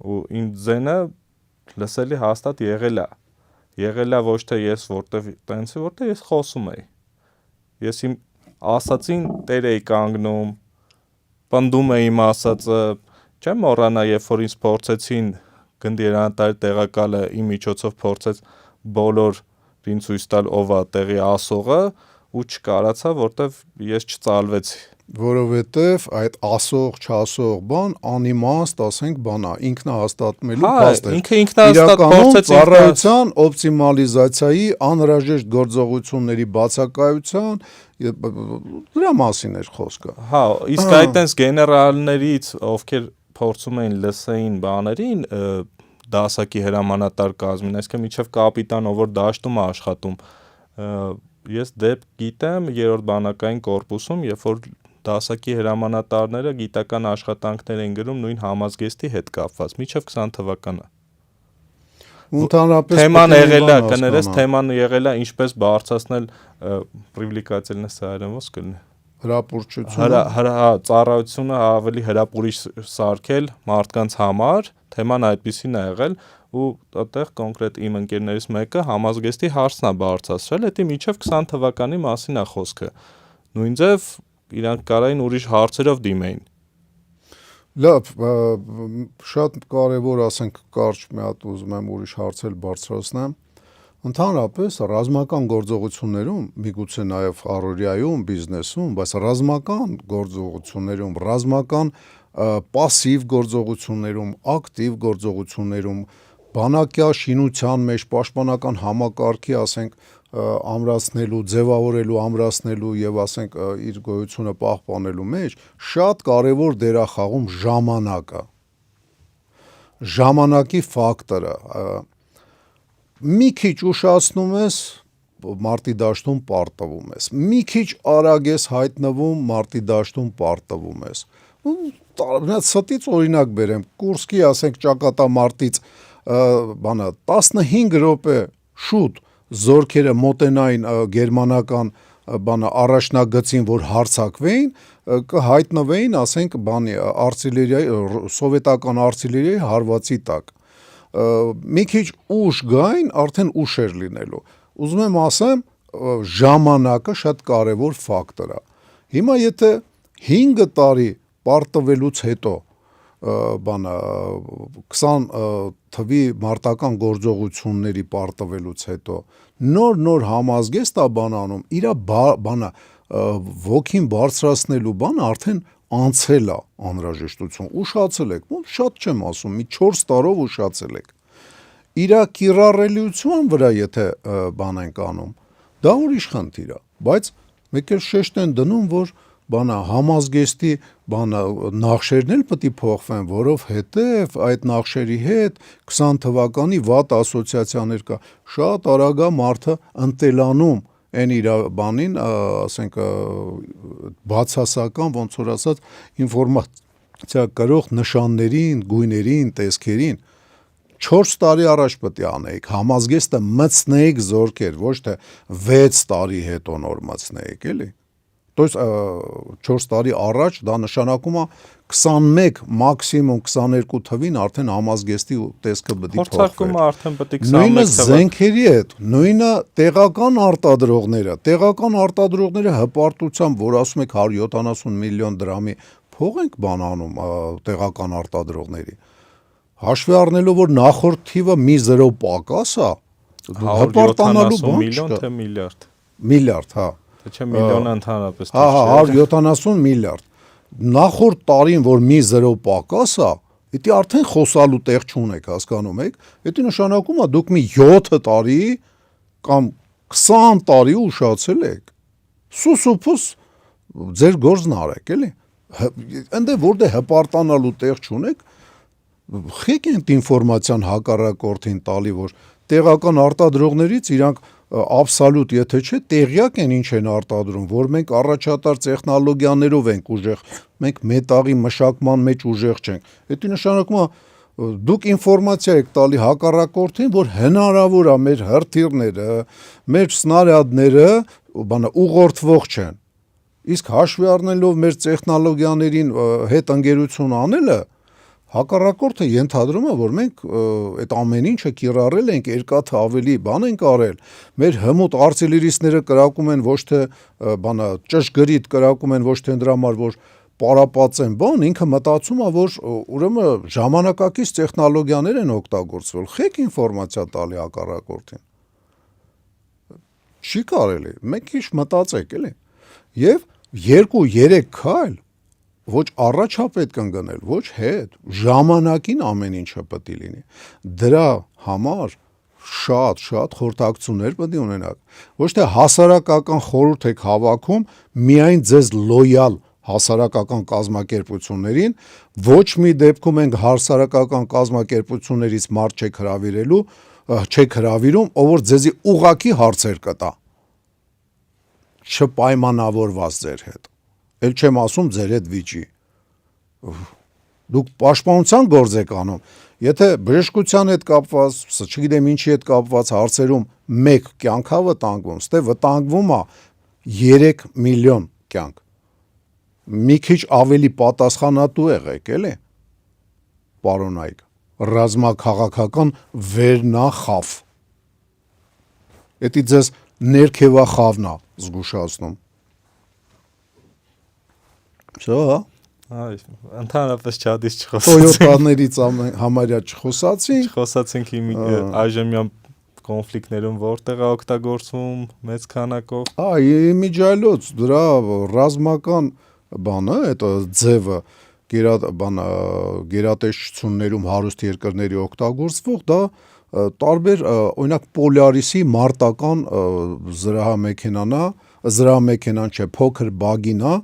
Ու իմ ձայնը լսելի հաստատ եղել է։ Եղել է ոչ թե ես որտեվ տենցի, որտեղ ես խոսում էի։ Ես իմ ասածին տեր էի կանգնում, պնդում էի իմ ասածը, չեմ մոռանա, երբ որ ինձ փորձեցին գնդի հրանտարի տեղակալը իմ միջոցով փորձեց բոլորին ցույց տալ ով է տեղի ասողը ու չկարացա, որտեվ ես չծալվեցի։ Որովհետև այդ ասող, չասող բան անիմաստ, ասենք, բան է, ինքնահաստատվելու փաստ է։ Ինքը ինքնահաստատ փորձեց ծառայության օպտիմալիզացիայի անհրաժեշտ գործողությունների բացակայության դրա մասին էր խոսքը։ Հա, իսկ այդտենց գեներալներից, ովքեր փորձում էին լսեին բաներին, դասակի հրամանատար կազմին, այսինքն միջև կապիտան, ով որ դաշտում է աշխատում, ես դեպք գիտեմ 3-րդ բանակային կորպուսում, երբ որ դասակի հրամանատարները գիտական աշխատանքներ են գրում նույն համազգեստի հետ կապված, միջև 20 թվականը։ Ընդհանրապես թեման եղել է, կներես, թեման եղել է ինչպես բարձրացնել պրիվիլեկացիելն սայրենոս կլինի։ Հրապուրչությունը, ծառայությունը ավելի հրապուրիչ սարքել մարդկանց համար, թեման այդպեսին է եղել ու այդտեղ կոնկրետ իմ ընկերներից մեկը համազգեստի հարցն է բարձրացրել, դա միջև 20 թվականի մասին է խոսքը։ Նույնձև իրանք կարային ուրիշ հարցերով դիմեին։ Լավ, շատ կարևոր, ասենք, կարճ մի հատ ուզում եմ ուրիշ հարցեր բարձրացնեմ։ Ընդհանրապես ռազմական գործողություններում, միգուցե նաև առօրյայում, բիզնեսում, բայց ռազմական գործողություններում, ռազմական պասիվ գործողություններում, ակտիվ գործողություններում, բանակյա շինության մեջ պաշտպանական համակարգի, ասենք, ամրացնելու, ձևավորելու, ամրացնելու եւ ասենք իր գոյությունը պահպանելու մեջ շատ կարևոր դեր է խաղում ժամանակը։ Ժամանակի ֆակտորը մի քիչ ուշացնում ես, մարտի դաշտում պարտվում ես։ Մի քիչ արագ ես հայտնվում, մարտի դաշտում պարտվում ես։ Տարբերած ստից օրինակ բերեմ, Կուրսկի, ասենք, ճակատամարտից բանը 15 րոպե շուտ զորքերը մոտենային գերմանական բանը առաջնագծին, որ հարձակվեին, կհայտնվեին, ասենք, բանի արտիլերիայի, սովետական արտիլերիայի հարվածի տակ։ Մի քիչ ուշ գային, արդեն ուշ էր լինելու։ Ուզում եմ ասեմ, ժամանակը շատ կարևոր ֆակտոր է։ Հիմա եթե 5 տարի պարտվելուց հետո բանը 20 թվի մարտական գործողությունների պարտվելուց հետո նոր համազգեստ է բանանում, իր բանը ոգին բարձրացնելու բանը արդեն անցել է անհրաժեշտություն, ուշացել եք, շատ չեմ ասում, մի 4 տարով ուշացել եք։ Իրա կիրառելիության վրա եթե բան ենք անում, դա ուրիշ խնդիր է, բայց մեկ էլ շեշտ են դնում, որ բանը համազգեստի բանը նախշերն էլ պետք է փոխվեն, որովհետև այդ նախշերի հետ 20 թվականի վատ ասոցիացիաներ կա, շատ արագ է մարդը ընտելանում այն իր բանին, ասենք, բացասական, ոնց որ ասած, ինֆորմացիա կրող նշաններին, գույներին, տեսքերին 4 տարի առաջ պետք է անեիք, համազգեստը մտցնեիք զորքեր, ոչ թե 6 տարի հետո նոր մտցնեիք, էլի։ То есть 4 տարի առաջ դա նշանակում է 21, մաքսիմում 22 թվին արդեն համազգեստի տեսքը պետք է փոխվի։ Փորձարկումը արդեն պետք է 21 Նույնը զենքերի հետ, նույնը տեղական արտադրողները հպարտությամբ, որ ասում եք 170 միլիոն դրամի փող ենք բանանում տեղական արտադրողների։ Հաշվի առնելով, որ նախորդ թիվը մի 0 պակաս է, հպարտանալու բան միլիոն չկա։ թե միլիարդ։ Միլիարդ, հա։ Թե միլիոնը ընդհանրապես։ Հա, 170 միլիարդ։ Նախորդ տարին, որ մի 0 պակաս է, Դա արդեն խոսալու տեղ չունեք, հասկանում եք։ Դա նշանակում է դուք մի 7 տարի կամ 20 տարի ուշացել եք։ Սուսուփուս ձեր գործն արեք, էլի։ Այնտեղ որտեղ հպարտանալու տեղ չունեք, խեք են ինֆորմացիան հակառակորդին տալի, որ տեղական արտադրողներից իրանք աբսոլյուտ, եթե չէ, տեղյակ են ինչ են արտադրում, որ մենք առաջատար տեխնոլոգիաներով ենք ուժեղ, մենք մետաղի մշակման մեջ ուժեղ չենք։ Դա նշանակում է դուք ինֆորմացիա եք տալի հակառակորդին, որ հնարավոր է մեր հրթիռները, մեր սնարյադները ուղղորդվող չեն։ Իսկ հաշվի առնելով մեր տեխնոլոգիաներին հետ ընկերություն անելը, հակառակորդը ենթադրում է, որ մենք այդ ամեն ինչը կիրառել ենք, երկաթը ավելի բան ենք արել, մեր հմուտ արտիլերիստները կրակում են ոչ թե ճշգրիտ կրակում են ոչ թե դրա համար, որ պարապած են բան, ինքը մտածում է, որ ուրեմն ժամանակակից տեխնոլոգիաներ են օգտագործվել, խեք ինֆորմացիա տալի հակառակորդին։ Չի կարելի, մեկ քիչ մտածեք, էլի։ Եվ 2-3 քայլ ոչ առաջ է պետք ընկնել, ոչ հետ, ժամանակին ամեն ինչը պետք է լինի։ Դրա համար շատ խորհրդակցություններ պետք է ունենաք։ Ոչ թե հասարակական խորհուրդ եք հավաքում միայն ձեզ լոյալ հասարակական կազմակերպություններին, ոչ մի դեպքում ենք հասարակական կազմակերպություններից մարդ չեք հրավիրում, ով որ ձեզի ուղակի հարցեր կտա, չպայմանավորված ձեր հետ։ Էլ չեմ ասում ձեր հետ վիճի։ Դուք պաշտպանության գործ եք անում։ Եթե բժշկության հետ կապված, չգիտեմ ինչի հետ կապված հարցերում մեկ կյանք է վտանգվում, ստե վտանգվում է 3 միլիոն կյանք։ Մի քիչ ավելի պատասխանատու եղեք, էլի։ Պարոնայք, ռազմաքաղաքական վերնախավ։ Դա ձեզ ներքևախավն է զգուշացնում։ Շո՞, Այ, ընդհանրապես չադից Toyota-ներից համարյա չխոսացինք։ Չխոսացինք այժմյան կոնֆլիկտներում որտեղ է օգտագործվում մեծ քանակով։ Իմիջիայլոց դրա ռազմական բանը, այդ ձևը գերատեսչություններում հարուստ երկրների օգտագործվող, դա տարբեր, օրինակ Polaris-ի մարտական զրահամեքենան չէ, փոքր բագին է,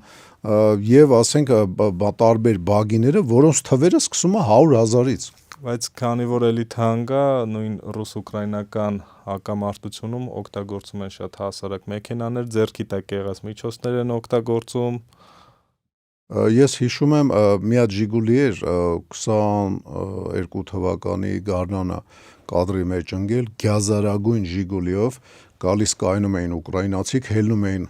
եւ ասենք տարբեր բագիները, որոնց թվերը սկսում է 100,000-ից։ Բայց քանի որ էլի թանկ է, նույն ռուս-ուկրաինական հակամարտությունում օգտագործում են շատ հասարակ մեքենաներ, ձեռքի տակ եղած միջոցներ են օգտագործում։ Ես հիշում եմ մի հատ Ժիգուլի էր 22 թվականի գարնանը կադրի մեջ ընկել գազարագույն Ժիգուլիով, գալիս կայնում էին ուկրաինացիք, հելնում էին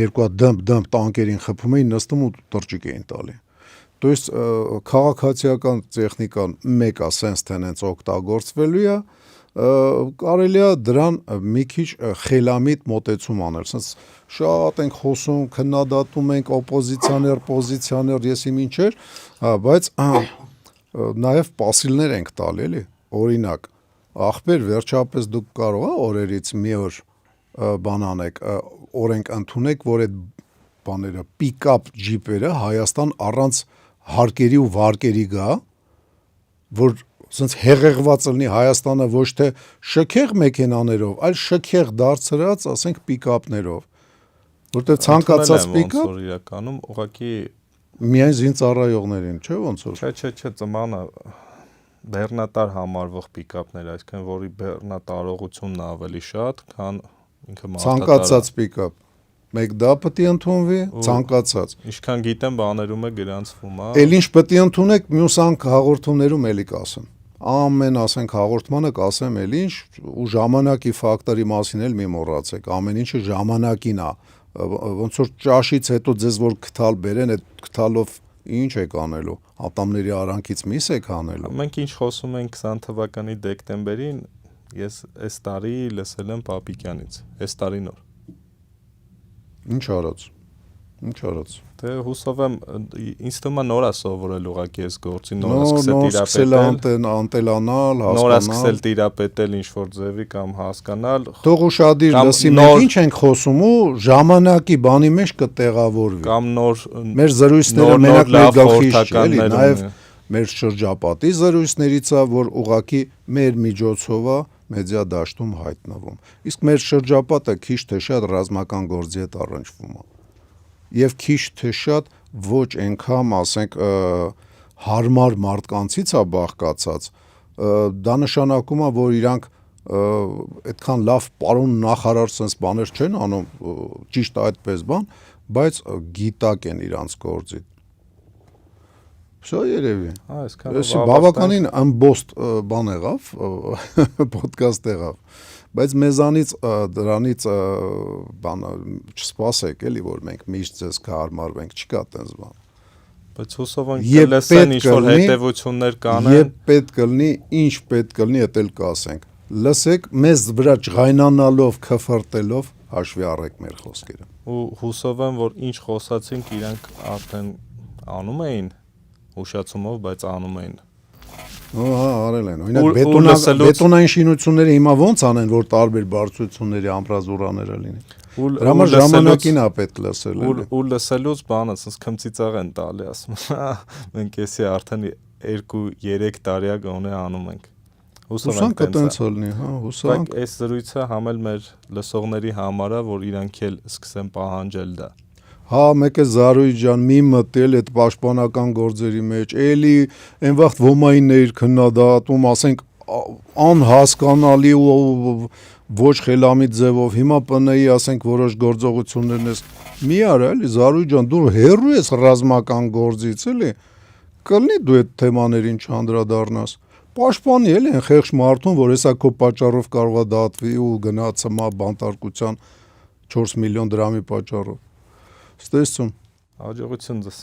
երկու հատ դմփ տանկերին խփում էին, նստում ու տրջիկ էին տալի։ То есть քաղաքացիական տեխնիկան մեկը sense tenants օգտագործվելու է, կարելի է դրան մի քիչ խելամիտ մոտեցում անել, sense շատ ենք խոսում, քննադատում ենք օպոզիցիաներ, պոզիցիաներ, ես իմ ինչեր, բայց նաև պասիլներ ենք տալ, էլի, օրինակ, ախպեր վերջապես դուք կարող եք օրերից մի օր բան անեք, օրենք ընդունեք, որ այդ բաները pick-up ջիպերը Հայաստան առանց հարկերի ու վարկերի գա, որ սենց հեղեղված լինի Հայաստանը ոչ թե շքեղ մեքենաներով, այլ շքեղ դարձրած, ասենք, pick-up-ներով, որտեղ ցանկացած pick-up որ իրականում ուղղակի միայն զինծառայողներին, չէ՞ ոնց որ։ Չէ, ծմանը բեռնատար համարվող pick-up-ներ, այսինքն որի բեռնատարողությունն է ավելի շատ, քան ինքը մարտադարը։ Ցանկացած pick-up։ Մեկ դա պետք է ընդունվի, ցանկացած։ Ինչքան գիտեմ, բաներում է գրանցվում, հա։ Էլ ինչ պետք է ընդունեք, մյուս հաղորդումներում էլի կասեմ։ Ամեն ասենք հաղորդմանը կասեմ էլ ինչ, ու ժամանակի ֆակտորի մասին էլ մի մոռացեք, ամեն ինչը ժամանակին է, ոնց որ ճաշից հետո ձեզ որ քթալ բերեն, այդ քթալով ինչ եք անելու, ատամների արանքից միս եք անելու։ Մենք ինչ խոսում ենք 20 թվականի դեկտեմբերին, ես այս տարի լսել եմ Պապիկյանից, այս տարի նոր։ Ինչ արած։ Ինչ արած։ Դե հուսով եմ ինձ թվում է նորա սովորել ուղղակի այս գործին, Նոր սկսել անտելանալ, նորա հասկանալ։ սկսել տիրապետել ինչ-որ ձևի կամ հասկանալ։ Թող ուշադիր Կամ լսի, նոր- մենք ինչ ենք խոսում ու ժամանակի բանի մեջ կտեղավորվի։ Կամ նոր Մեր զրույցները նոր մենակ մեր լավ գլխից չի, էլի, խորհրդականներ նաև ունի։ մեր շրջապատի զրույցներից է, որ ուղղակի մեր միջոցով է մեդիա դաշտում հայտնվում։ Իսկ մեր շրջապատը քիչ թե շատ ռազմական գործի հետ առնչվում է։ Եվ քիչ թե շատ ոչ այնքան, ասենք, հարմար մարդկանցից է բաղկացած, դա նշանակում է, որ իրանք այդքան լավ պարոն նախարար sense բաներ չեն անում, ճիշտ է այդպես բան, բայց գիտակ են իրանց գործի։ Всё երևի։ Այսքանով Էսի բավականին ամբոստ բան եղավ, ոդկաստ եղավ, բայց մեզանից դրանից բանը չսպասեք, էլի, որ մենք միշտ ձեզ կհարմարվենք, չկա տենց բան։ Բայց հուսով եմ Եվ կլսեն պետք ինչ-որ կլինի- հետևություններ Եվ կանեն։ պետք կլինի, ինչ պետք կլինի, դա էլ կասենք։ Լսեք, մեզ վրա ջղայնանալով, քֆրտելով հաշվի առեք մեր խոսքերը։ Ու հուսով եմ, որ ինչ խոսացինք, իրանք արդեն անում էին ուշացումով, բայց անում էին։ Հա, արել են։ Ու Օրինակ լսելուց- բետոնային շինությունները հիմա ոնց անեն, որ տարբեր բարձրությունների ամբրազուրաները լինի։ Դրա համար ժամանակին է պետք լսել։ էլի։ ու լսելուց բանը, ասես քմծիծաղ են տալի, ասում մենք էսի արդեն 2-3 տարի գոնե անում ենք։ Հուսով Հուսանք ենք տենց տենց։ լինի, հա, Բայց հուսանք։ այս զրույցը համ էլ մեր լսողների համար է, որ իրանք էլ սկսեն պահանջել դա։ Հա, մեկ է Զարուհի ջան, մի մտել այդ պաշտպանական գործերի մեջ, էլի այն վաղ ոմայիններ քննադատում, ասենք անհասկանալի ու ոչ խելամիտ ձևով, հիմա ՊՆ-ի ասենք որոշ գործողություններն ես մի արա, էլի Զարուհի ջան, դու հերո ես ռազմական գործից, էլի, կլինի դու այդ թեմաներին չանդրադառնաս։ Պաշտպանի էլի այն խեղճ մարդուն, որ հեսա քո պատճառով կարողա դատվի ու գնացմա բանտարկության 4 միլիոն դրամի պատճառով։ Ստեսություն։ Հաջողություն ձեզ։